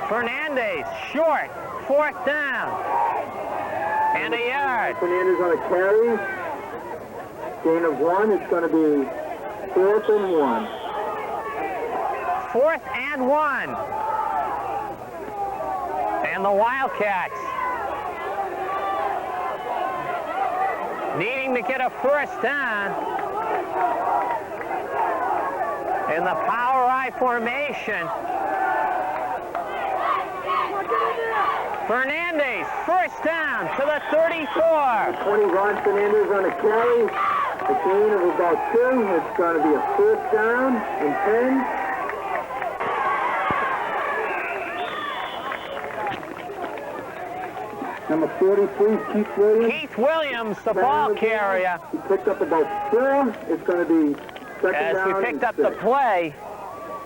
Fernandez, short, fourth down, and a yard. Fernandez on a carry. Gain of 1. It's going to be 4th and 1. 4th and 1. And the Wildcats needing to get a first down in the power I formation. Fernandez, first down to the 34. 20, Ron Fernandez on a carry. A gain of about 2. It's going to be a first down and 10. Number 43, Keith Williams. Keith Williams, the ball carrier. He picked up about 4. It's going to be second as down we picked up the play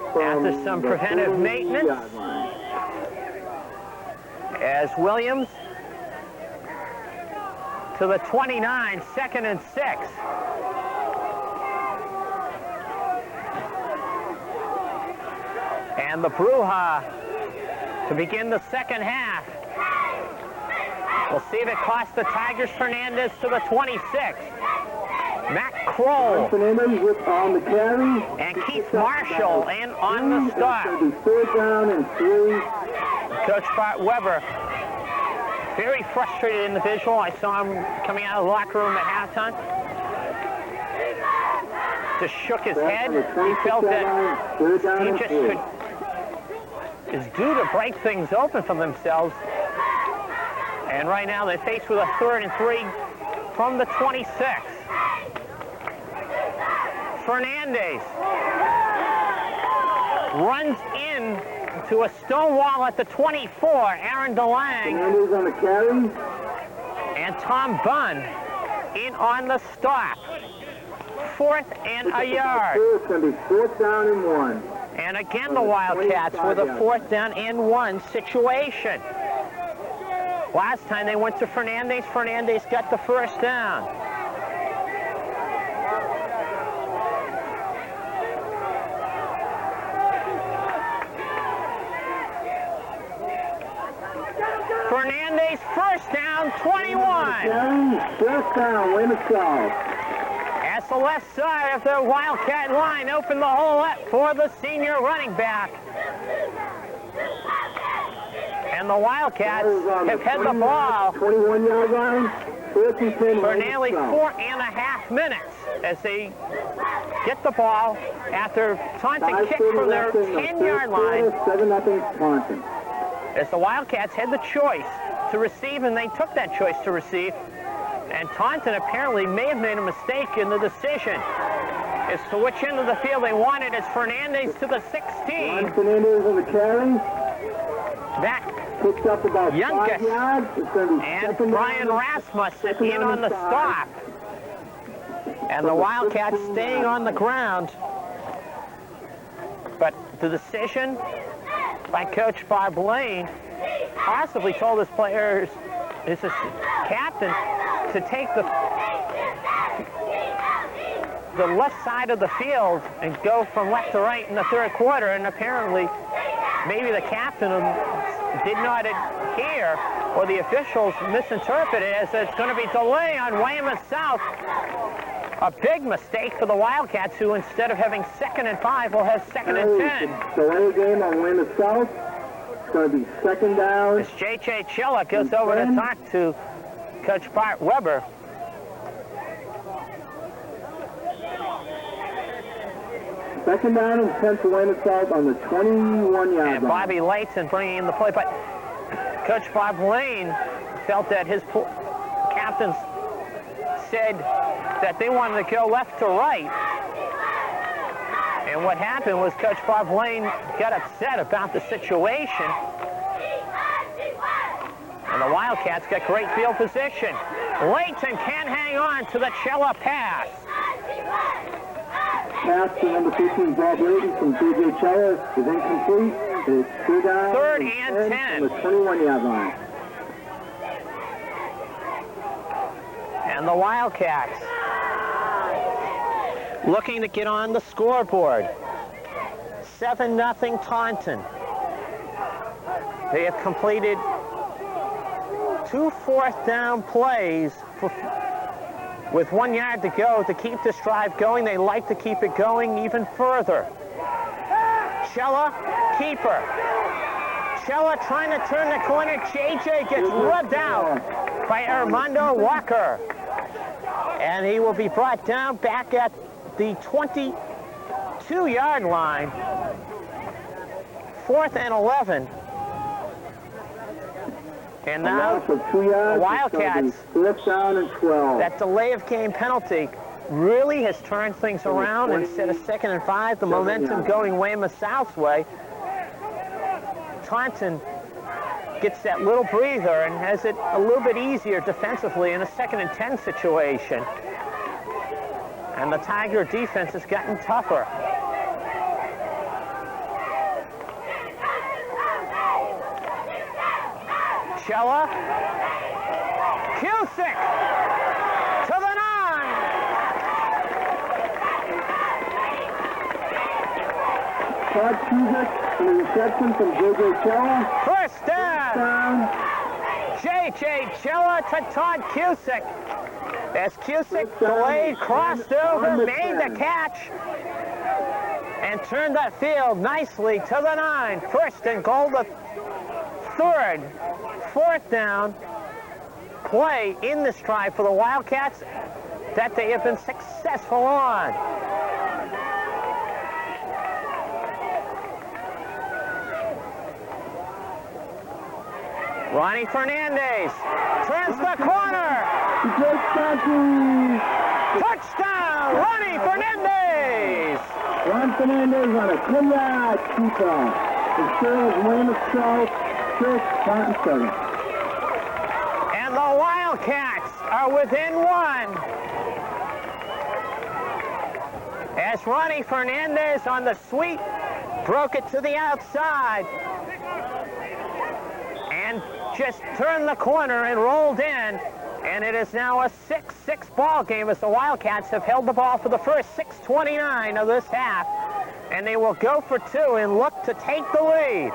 after some preventive maintenance. As Williams to the 29, 2nd and 6. And the Bruja to begin the second half. We'll see if it costs the Tigers. Fernandez to the 26. Matt Kroll Fernandez with on the carry. and Keith Marshall and on the stop. It's going to be third down and 3. Coach Bart Weber, very frustrated individual. I saw him coming out of the locker room at halftime. Just shook his head. He felt that his team just is due to break things open for themselves. And right now they're faced with a 3rd and 3 from the 26. Fernandez runs in to a stone wall at the 24. Aaron DeLang Fernandez on the carry. and Tom Bunn in on the stop. 4th and a yard. It's going to be 4th down and 1. And again the Wildcats with a 4th down and 1 situation. Last time they went to Fernandez. Fernandez got the 1st down. Fernandez, 1st down, 21. 1st down, Weymouth South. As the left side of the Wildcat line opened the hole up for the senior running back. And the Wildcats have had the ball 21-yard line, 4th and 10 for nearly 4.5 minutes as they get the ball after Taunton kicked from their 10-yard line. 7-0 Taunton. As the Wildcats had the choice to receive, and they took that choice to receive. And Taunton apparently may have made a mistake in the decision as to which end of the field they wanted. As Fernandez to the 16. Fernandez on the carry. That Picks up about 5 Youngest yards. It's going to be and 2nd Brian down. Rasmussen in on the stop. And the Wildcats staying on the ground. But the decision by Coach Bob Lane possibly told his players, his captain, to take the left side of the field and go from left to right in the 3rd quarter. And apparently, maybe the captain did not adhere, or the officials misinterpreted it as it's going to be delay on Weymouth South. A big mistake for the Wildcats, who instead of having 2nd and 5 will have 2nd and 10. Delay game on Weymouth South. It's going to be 2nd down. As J.J. Chilla goes over to talk to Coach Bart Weber. Second down and 10 for Weymouth South on the 21-yard line. And Bobby Layton bringing in the play, but Coach Bob Lane felt that his captains said that they wanted to go left to right. And what happened was Coach Bob Lane got upset about the situation. And the Wildcats got great field position. Layton can't hang on to the Chella pass. Pass to number 15, Bob Layton from J.J. Chella is incomplete. It's 2 down. 3rd and 10. On the 21-yard line. And the Wildcats looking to get on the scoreboard. 7-0 Taunton. They have completed 2 4th down plays with 1 yard to go to keep this drive going. They like to keep it going even further. Chella, keeper. Chella trying to turn the corner. JJ gets rubbed out by Armando Walker. And he will be brought down back at the 22-yard line. 4th and 11. And now So 2 yards, the Wildcats, 4th down and 12. that delay of game penalty really has turned things around. Instead of 2nd and 5, the momentum going Weymouth South's way. Taunton gets that little breather and has it a little bit easier defensively in a 2nd and 10 situation. And the Tiger defense has gotten tougher. Chella, Cusick to the 9. Todd Cusick for the reception from J.J. Chella. 1st down. J.J. Chella to Todd Cusick. As Cusick delayed, crossed over, made the catch, and turned that field nicely to the 9. 1st and goal, the 3rd, 4th down play in this drive for the Wildcats that they have been successful on. Ronnie Fernandez turns the corner. Touchdown, Ronnie Fernandez! Ron Fernandez on a 10-yard keeper. It serves Weymouth South 6, Taunton 7. And the Wildcats are within 1. As Ronnie Fernandez on the sweep broke it to the outside and just turned the corner and rolled in. And it is now a 6-6 ball game as the Wildcats have held the ball for the first 6:29 of this half. And they will go for 2 and look to take the lead.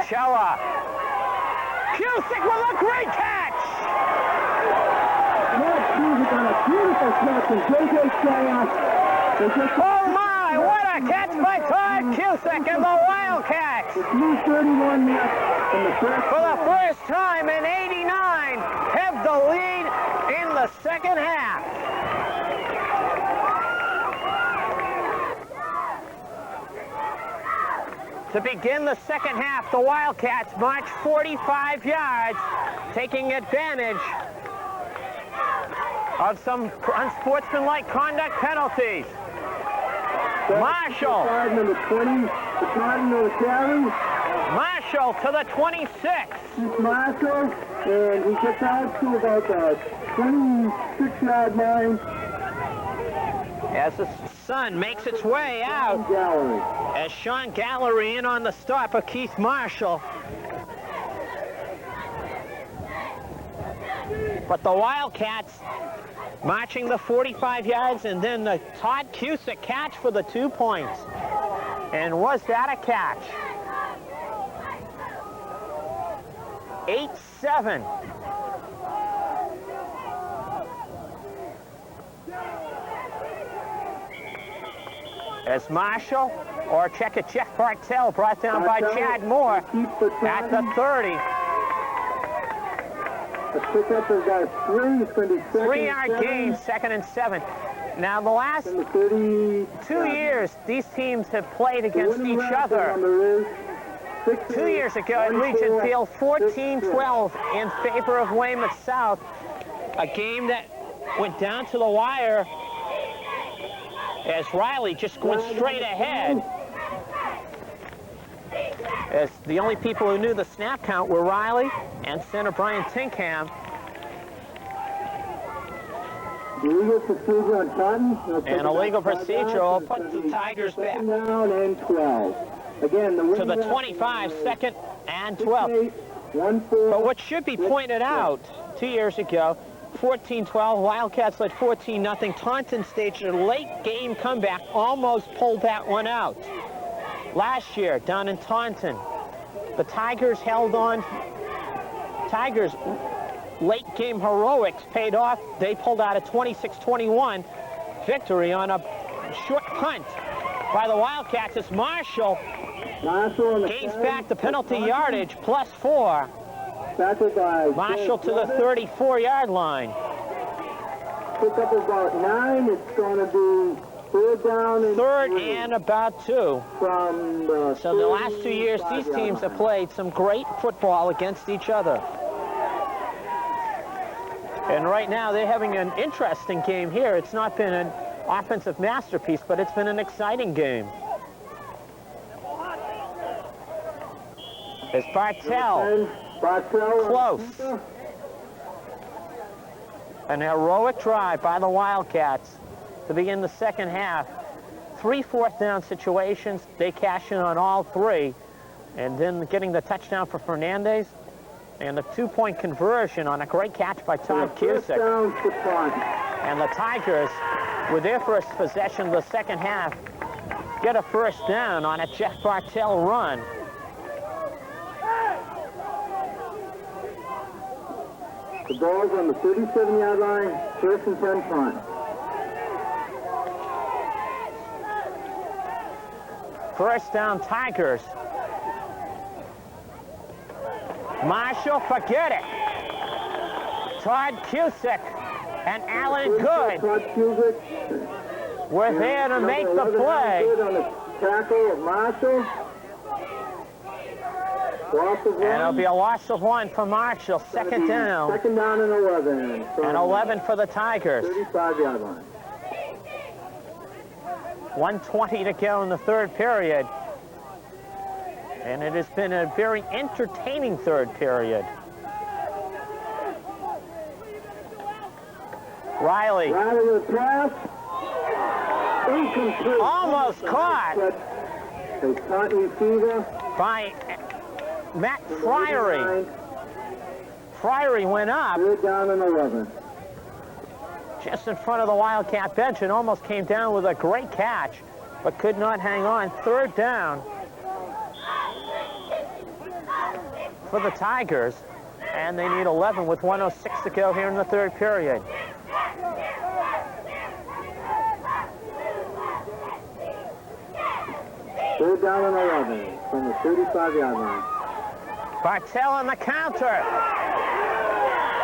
Chella. Cusick with a great catch. Cusick on a beautiful catch from J.J. Chella. Oh my, what a catch by Todd Cusick and the Wildcats. With 3:31 left in the first. For the first time in '89, have the lead in the second half. To begin the second half, the Wildcats march 45 yards, taking advantage of some unsportsmanlike conduct penalties. Marshall. Number 20, the Taunton of the carry. Marshall to the 26. Marshall, and he gets out to about the 26-yard line. As the sun makes its way out, Gallery. as Sean Gallery in on the stop of Keith Marshall. But the Wildcats marching the 45 yards, and then the Todd Cusick catch for the 2 points. And was that a catch? 8-7. As Marshall, or check it, Jeff Bartell, brought down by Chad Moore at the 30. The pickup is at 3. It's going to be 3-yard gain, 2nd and 7. Now, the last 2 years, these teams have played against each other. 2 years ago at Legion Field, 14-12 in favor of Weymouth South. A game that went down to the wire as Riley just went straight ahead. As the only people who knew the snap count were Riley and center Brian Tinkham. Illegal procedure on Taunton. And a legal procedure will put the Tigers back. Down and 12. Again, to the 25, 2nd and 12. But what should be pointed out, 2 years ago, 14-12, Wildcats led 14-0. Taunton staged a late game comeback, almost pulled that one out. Last year, down in Taunton, the Tigers held on. Tigers' late game heroics paid off. They pulled out a 26-21 victory on a short punt by the Wildcats as Marshall gains back the penalty yardage, +4. Marshall to the 34-yard line. Pick up about 9. It's going to be 3rd down and 3rd and about 2. So the last 2 years, these teams have played some great football against each other. And right now, they're having an interesting game here. It's not been an offensive masterpiece, but it's been an exciting game. It's Bartell. Close. An heroic drive by the Wildcats to begin the second half. 3 4th down situations. They cash in on all 3. And then getting the touchdown for Fernandez. And a 2-point conversion on a great catch by Todd Cusick. And the Tigers, with their first possession of the second half, get a 1st down on a Jeff Bartell run. The ball's on the 37-yard line, 1st and 10 punt. First down, Tigers. Marshall, forget it. Todd Cusick and Alan Good. Todd Cusick were there to make the Number 11, play. good on the tackle of Marshall. Loss of And it'll one. be a loss of 1 for Marshall. Second down. Second down and 11. And 11 for the Tigers. 35-yard line. 1:20 to go in the third period. And it has been a very entertaining third period. Riley. Riley with the pass. Incomplete. Almost caught. A Taunton receiver. By Matt Friery. Friery went up Third down and 11. just in front of the Wildcat bench and almost came down with a great catch, but could not hang on. Third down for the Tigers, and they need 11 with 1:06 to go here in the third period. Third down and 11 from the 35-yard line. Bartell on the counter.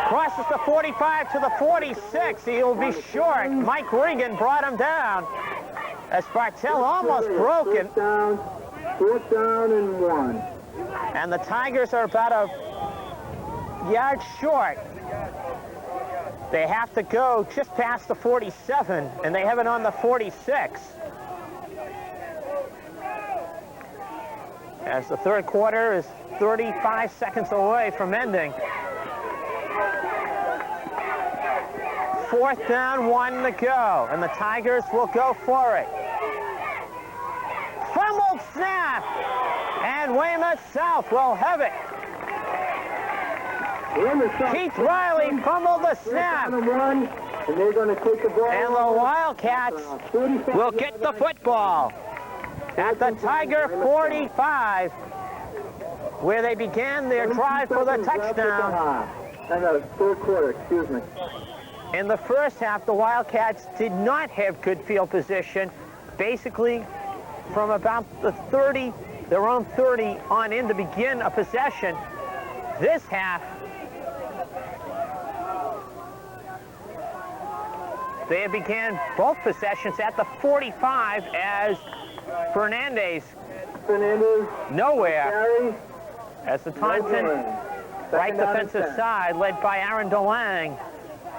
Crosses the 45 to the 46. He'll be short. Mike Regan brought him down as Bartell almost broken. Fourth down and 1. And the Tigers are about a yard short. They have to go just past the 47, and they have it on the 46. As the third quarter is 35 seconds away from ending. Fourth down, 1 to go, and the Tigers will go for it. Fumbled snap, and Weymouth South will have it. Keith Riley fumbled the snap, And they're going to take the ball. and the Wildcats will get the football at the Tiger 45, where they began their drive for the touchdown. And the third quarter, excuse me. In the first half, the Wildcats did not have good field position. Basically, from about the 30, their own 30 on in to begin a possession. This half, they began both possessions at the 45 as Fernandez nowhere. Gary, As the Taunton right defensive side, led by Aaron DeLang,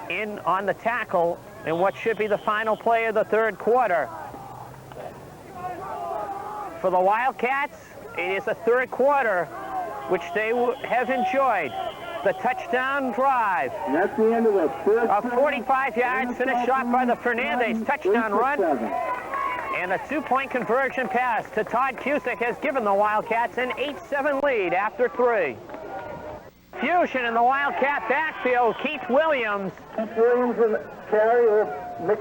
in on the tackle in what should be the final play of the third quarter. For the Wildcats, it is a third quarter which they have enjoyed. The touchdown drive And that's the end of the first. of 45 yards, finished off by the Fernandez touchdown run. And a two-point conversion pass to Todd Cusick has given the Wildcats an 8-7 lead after 3. Fusion in the Wildcat backfield. Keith Williams And Carey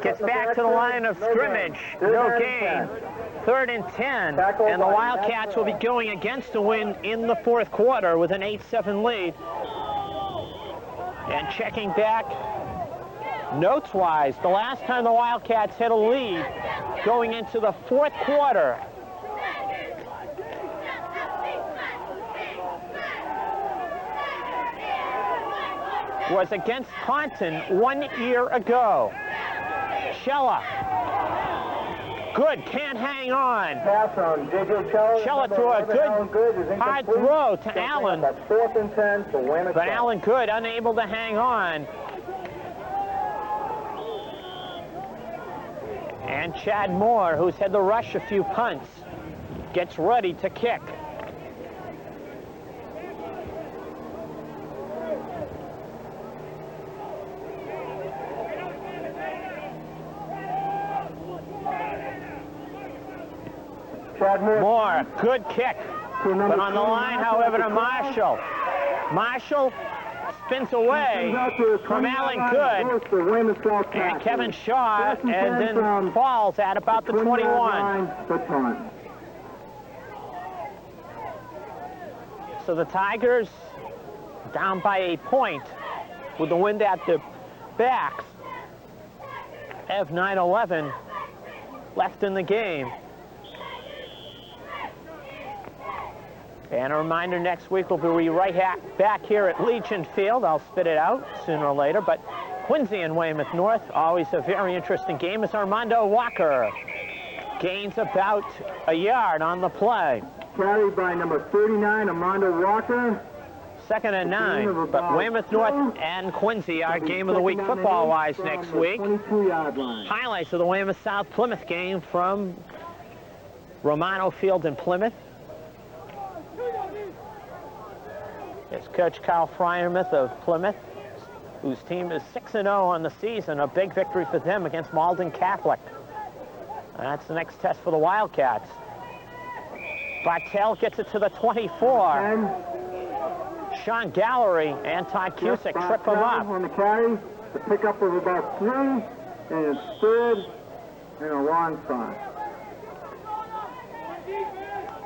gets back to the line of scrimmage. No gain. 3rd and 10. And the Wildcats will be going against the wind in the fourth quarter with an 8-7 lead. And checking back notes-wise, the last time the Wildcats had a lead going into the fourth quarter was against Taunton 1 year ago. Shella. Good, can't hang on. Pass on J.J. Chella. Shella threw a good hard throw to Allen. 4th and 10 for Weymouth. But Allen Good unable to hang on. And Chad Moore, who's had to rush a few punts, gets ready to kick. Chad Moore, good kick. But on the line, however, to Marshall. Marshall spins away from Allen Good. And Kevin Shaw, and then falls at about the 21. So the Tigers down by a point with the wind at their backs. Have 9:11 left in the game. And a reminder, next week we'll be right back here at Legion Field. I'll spit it out sooner or later, but Quincy and Weymouth North. Always a very interesting game as Armando Walker gains about a yard on the play. Carried by number 39, Armando Walker. 2nd and 9, but Weymouth North and Quincy are game of the week football-wise next week. 22-yard line. Highlights of the Weymouth South Plymouth game from Romano Field in Plymouth. It's Coach Carl Fryermuth of Plymouth, whose team is 6-0 on the season. A big victory for them against Malden Catholic. That's the next test for the Wildcats. Bartell gets it to the 24. Sean Gallery and Todd Cusick trip him up. On the carry, the pickup of about 3, and it's 3rd and a long shot.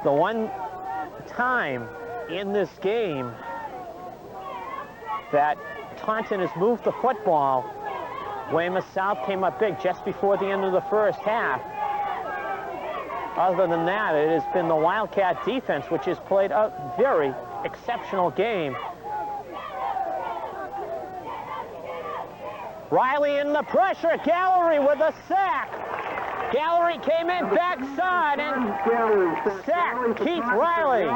The one time in this game that Taunton has moved the football, Weymouth South came up big just before the end of the first half. Other than that, it has been the Wildcat defense, which has played a very exceptional game. Riley in the pressure, Gallery with a sack. Gallery came in backside and sacked Keith Riley.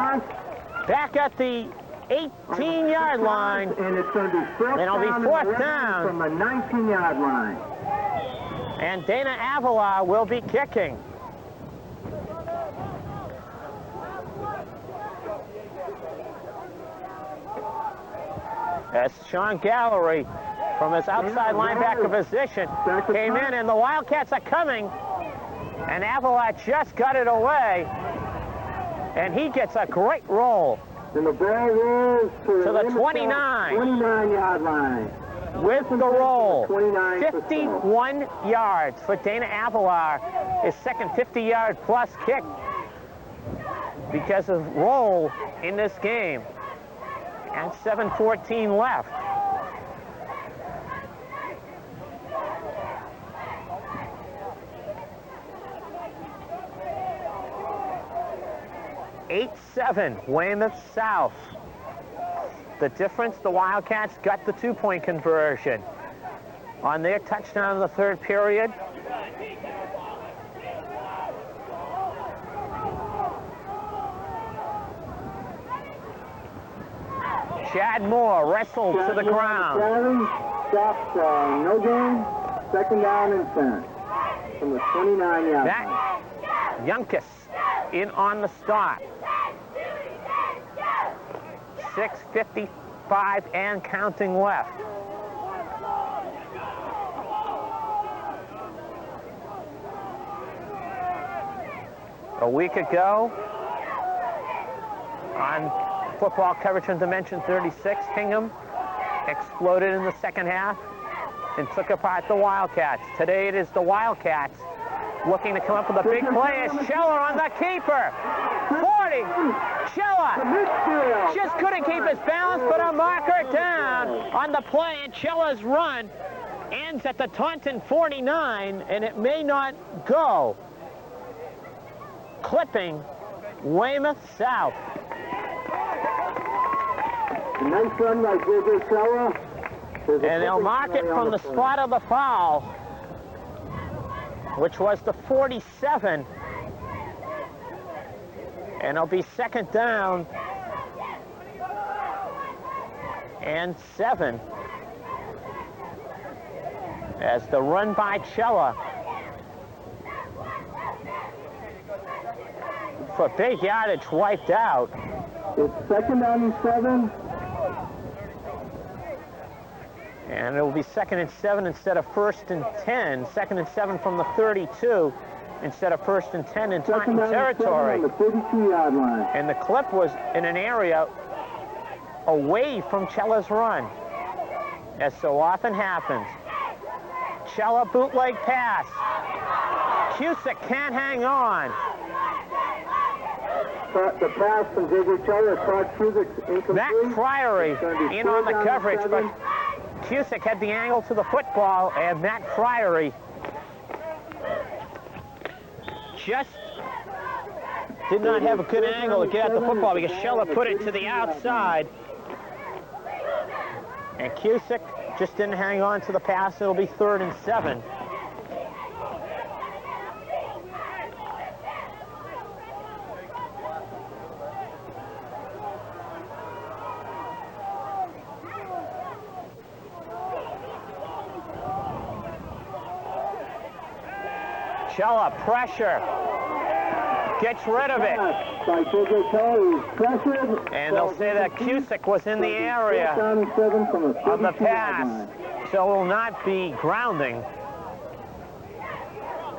Back at the 18-yard line. And it's going to be fourth down from the 19-yard line. And Dana Avila will be kicking. As Sean Gallery, from his outside linebacker position, came in, and the Wildcats are coming. And Avila just got it away. And he gets a great roll. And the ball rolls to the 29. 29-yard line. With the roll. 51 yards for Dana Avila. His second 50-yard plus kick because of roll in this game. And 7:14 left. Weymouth South. The difference, the Wildcats got the 2-point conversion on their touchdown in the 3rd period. Chad Moore wrestled to the ground. Stops, no gain. 2nd down and 10 from the 29-yard line. Younkus in on the stop. 6:55 and counting left. A week ago, on football coverage on Dimension 36, Hingham exploded in the 2nd half and took apart the Wildcats. Today it is the Wildcats looking to come up with a big play as Scheller on the keeper. 40, Scheller just couldn't keep his balance, but a marker down on the play, and Scheller's run ends at the Taunton 49, and it may not go. Clipping Weymouth South. A nice run by J.J. Scheller. And they'll mark it from the spot of the foul, which was the 47. And it'll be 2nd down and 7. As the run by Scheller for big yardage wiped out. It's 2nd down and 7. And it will be 2nd and 7 instead of 1st and 10. 2nd and 7 from the 32 instead of 1st and 10 in Taunton territory. On the 32-yard line. And the clip was in an area away from Scheller's run, as so often happens. Scheller bootleg pass. Cusick can't hang on. The pass from J.J. Scheller, Todd Cusick incomplete. Matt Priory in on the coverage, but Cusick had the angle to the football, and Matt Priory just did not have a good angle to get at the football because Scheller put it to the outside. And Cusick Just didn't hang on to the pass. It'll be 3rd and 7. Chella, pressure. Gets rid of it. And they'll say that Cusick was in the area of the pass, so will not be grounding.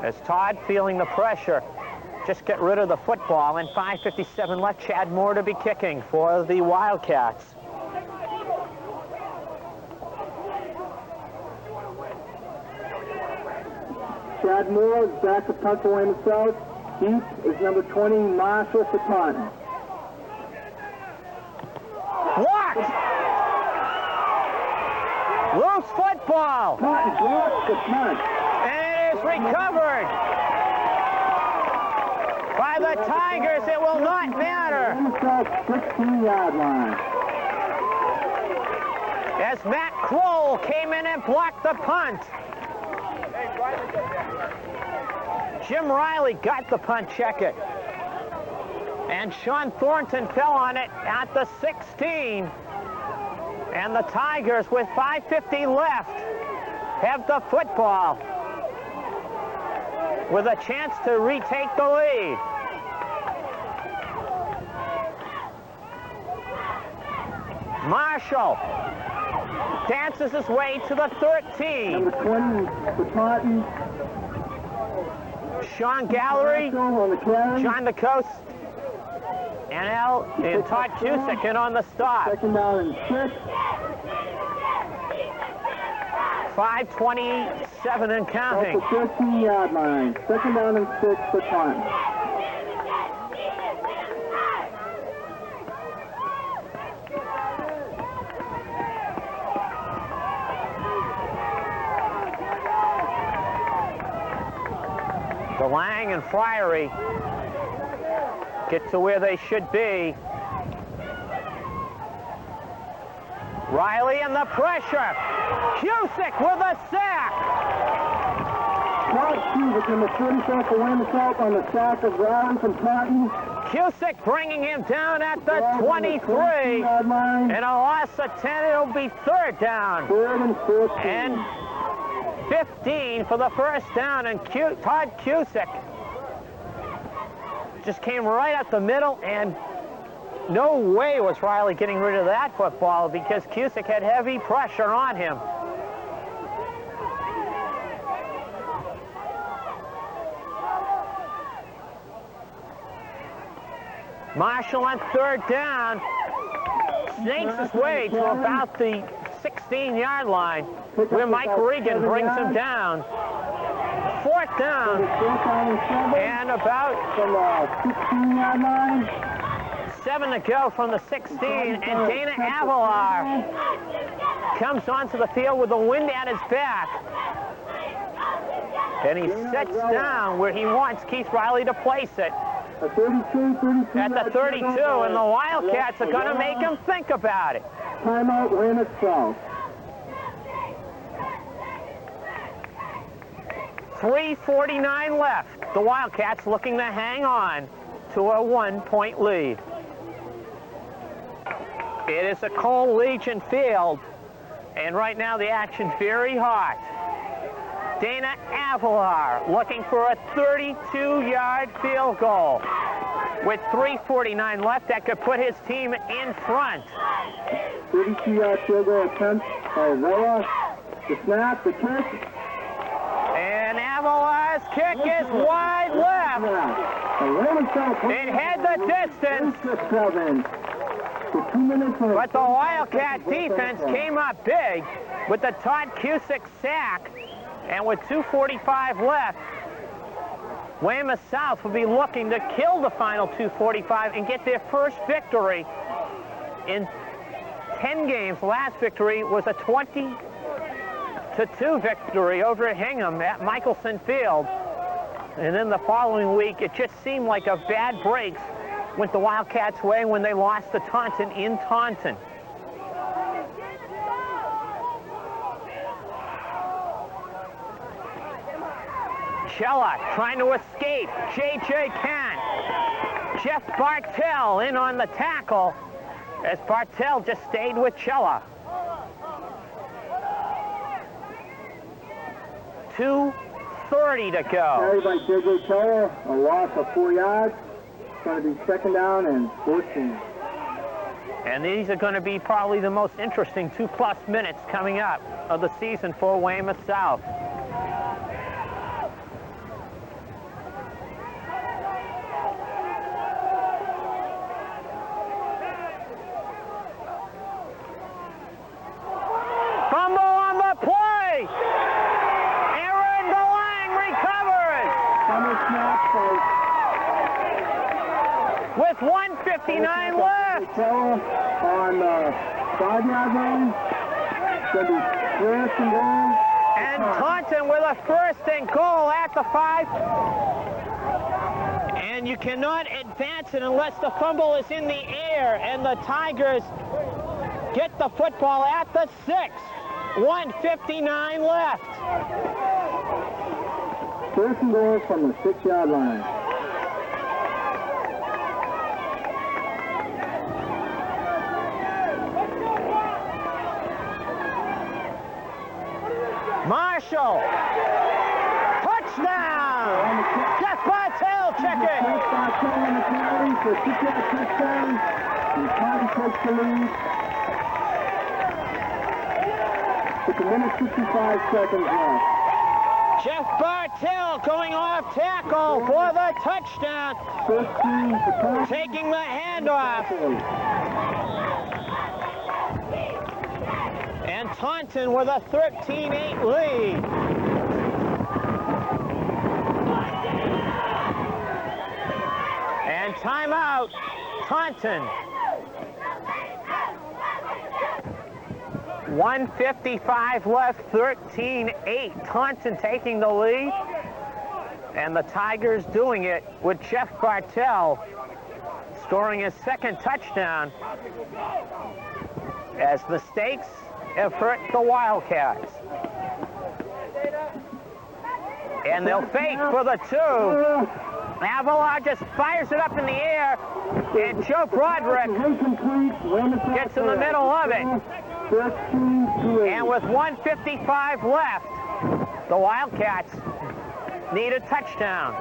As Todd, feeling the pressure, just get rid of the football, and 5:57 left. Chad Moore to be kicking for the Wildcats. Chad Moore is back to punt for Weymouth South. Deep is number 20, Marshall for Taunton. Blocked! Loose football! Taunton blocks the punt. And it is recovered by the Tigers. It will not matter. Weymouth South 16-yard line. As Matt Kroll came in and blocked the punt. Jim Riley got the punt, check it. And Sean Thornton fell on it at the 16. And the Tigers, with 5:50 left, have the football with a chance to retake the lead. Marshall dances his way to the 13. Number 20 for Taunton. Sean Gallery, On the carry. John the Coast, and Todd Cusick in on the stop. 2nd down and 6. 5:27 and counting. Off the 13-yard line. 2nd down and 6 for Taunton. DeLang and Friary get to where they should be. Riley and the pressure. Cusick with a sack. Todd Cusick, number 34 for Weymouth South, on the sack of Riley from Taunton. Cusick bringing him down at the 23. And a loss of 10. It'll be 3rd down. 3rd and 14. And 15 for the first down, and Todd Cusick just came right up the middle, and no way was Riley getting rid of that football because Cusick had heavy pressure on him. Marshall on 3rd down snakes his way to about the 16-yard line, where Mike Regan brings him down. 4th down, and about 16-yard line. 7 to go from the 16, and Dana Avalar comes onto the field with the wind at his back. And he sets down where he wants Keith Riley to place it. At the 32, and the Wildcats are going to make him think about it. Timeout, Weymouth South. 3:49 left. The Wildcats looking to hang on to a 1-point lead. It is a Cole Legion field, and right now the action's very hot. Dana Avalar looking for a 32-yard field goal. With 3:49 left, that could put his team in front. 32-yard field goal attempt by Vela. The snap, the kick. And Avalar's kick is wide left. It had the distance. But the Wildcat defense came up big with the Todd Cusick sack. And with 2:45 left, Weymouth South will be looking to kill the final 2:45 and get their first victory in 10 games. Last victory was a 20-2 victory over at Hingham at Michelson Field. And then the following week, it just seemed like a bad break went the Wildcats' way when they lost to Taunton in Taunton. Chella trying to escape. J.J. can't. Jeff Bartell in on the tackle as Bartell just stayed with Chella. 2:30 to go. Carried by J.J. Keller, a loss of 4 yards. It's going to be 2nd down and 14. And these are going to be probably the most interesting 2+ minutes coming up of the season for Weymouth South. Fumble on the play! Aaron DeLang recovers! Summer snap With 1:59 left. Keller on the 5-yard line. It's going to be 1st and goal. And Taunton with a 1st and goal at the 5. And you cannot advance it unless the fumble is in the air. And the Tigers get the football at the 6. 1:59 left. 1st and goal from the 6-yard line. Marshall. Touchdown. Jeff Bartell, check it. Jeff Bartell on the carry for a 6-yard touchdown. And Taunton takes the lead. With a minute 55 seconds left. Jeff Bartell going off tackle for the touchdown. 15 for Taunton. Taking the handoff. And Taunton with a 13-8 lead. And timeout, Taunton. 1:55 left, 13-8. Taunton taking the lead. And the Tigers doing it with Jeff Bartell scoring his 2nd touchdown as mistakes have hurt the Wildcats. And they'll fake for the 2. Avalar just fires it up in the air, and Joe Broderick gets in the middle of it. And with 1:55 left, the Wildcats need a touchdown.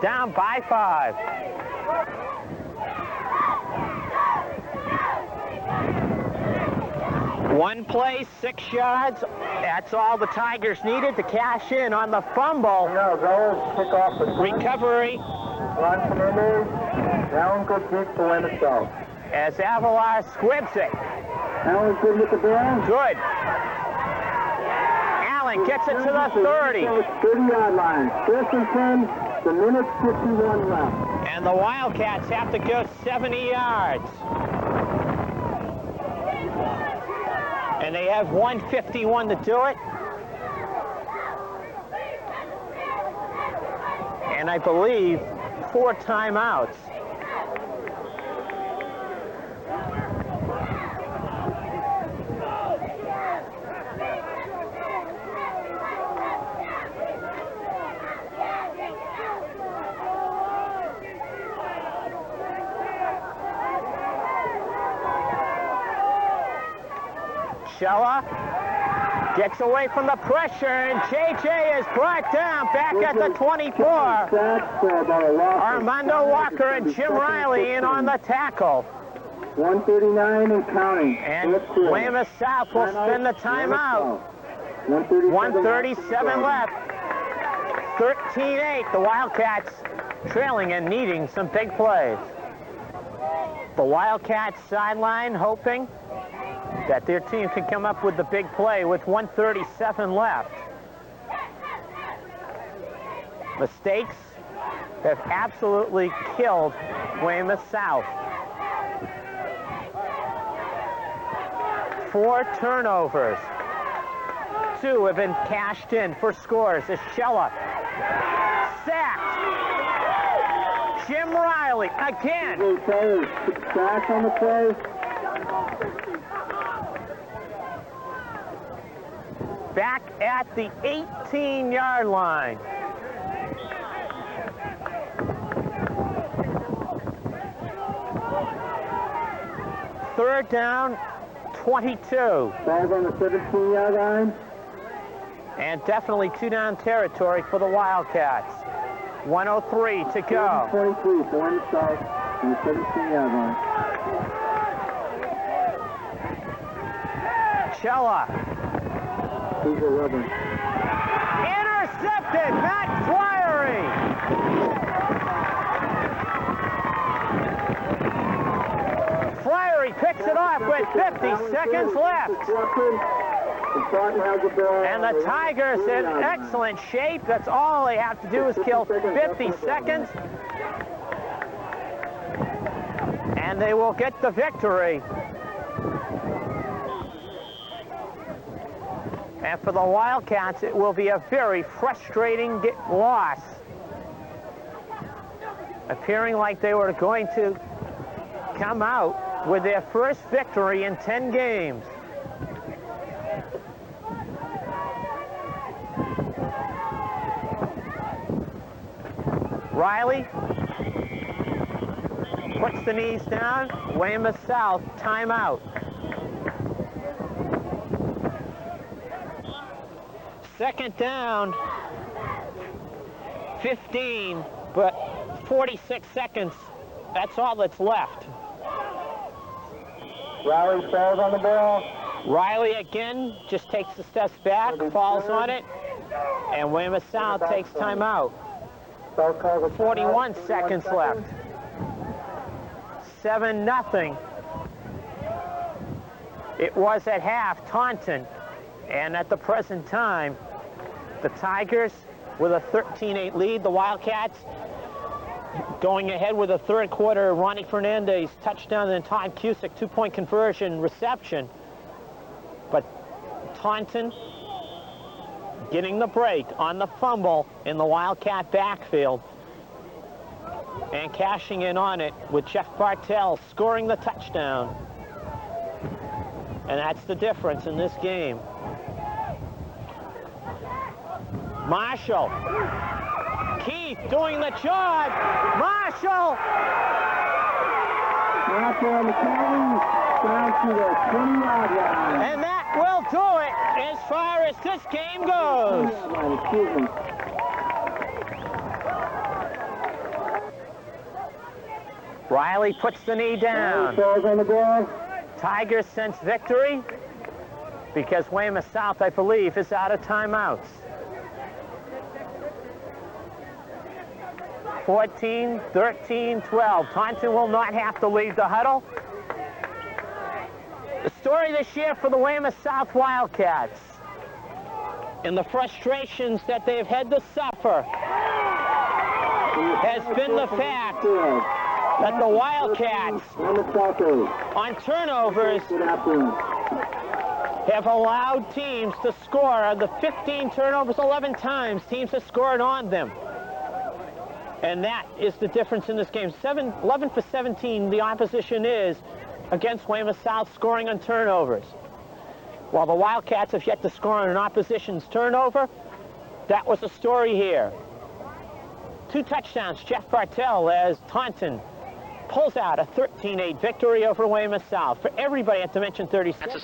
Down by 5. One play, 6 yards. That's all the Tigers needed to cash in on the fumble. Kick off the Recovery. Run from Emmers. Allen goes deep to Weymouth South. As Avalar squibs it. Allen good with the ball. Good. Allen gets it to the 30. 30-yard line. 1st and 10. The minute 51 left. And the Wildcats have to go 70 yards. And they have 1:51 to do it. And I believe 4 timeouts. Shella gets away from the pressure, and J.J. is brought down back at the 24. Armando Walker and Jim Riley in on the tackle. 1:39 and counting. And Weymouth South will spend the timeout. 1:37 left. 13-8. The Wildcats trailing and needing some big plays. The Wildcats sideline hoping that their team can come up with the big play with 1:37 left. Mistakes have absolutely killed Weymouth South. 4 turnovers. 2 have been cashed in for scores as Shella sacked. Jim Riley again. Sack on the play. back at the 18-yard line. Third down, 22. Ball's on the 17-yard line. And definitely two-down territory for the Wildcats. 1:03 to go. 23 for Weymouth South on the 17-yard line. Chella. Who's 11? Intercepted, Matt Flyery. Flyery picks it off with 50 seconds left. And the Tigers in excellent shape. That's all they have to do is kill 50 seconds. And they will get the victory. And for the Wildcats, it will be a very frustrating loss. Appearing like they were going to come out with their first victory in 10 games. Riley puts the knees down. Weymouth South, timeout. Second down, 15, but 46 seconds. That's all that's left. Riley falls on the ball. Riley again just takes the steps back, falls on it, and Weymouth South takes timeout. 41 seconds left. 7-0. It was at half, Taunton. And at the present time, the Tigers with a 13-8 lead. The Wildcats going ahead with a third quarter. Ronnie Fernandez touchdown, and Todd Cusick two-point conversion reception. But Taunton getting the break on the fumble in the Wildcat backfield and cashing in on it with Jeff Bartell scoring the touchdown. And that's the difference in this game. Marshall. Keith doing the job. Marshall. Marshall on the carry down to the 20-yard line. And that will do it as far as this game goes. Riley puts the knee down. Falls on the ball. Tigers sense victory because Weymouth South, I believe, is out of timeouts. 14, 13, 12. Taunton will not have to leave the huddle. The story this year for the Weymouth South Wildcats and the frustrations that they've had to suffer has been the fact that the Wildcats on turnovers have allowed teams to score. Of the 15 turnovers, 11 times teams have scored on them. And that is the difference in this game. 11 for 17 the opposition is against Weymouth South scoring on turnovers. While the Wildcats have yet to score on an opposition's turnover, that was the story here. 2 touchdowns, Jeff Bartell, as Taunton pulls out a 13-8 victory over Weymouth South. For everybody at Dimension 36.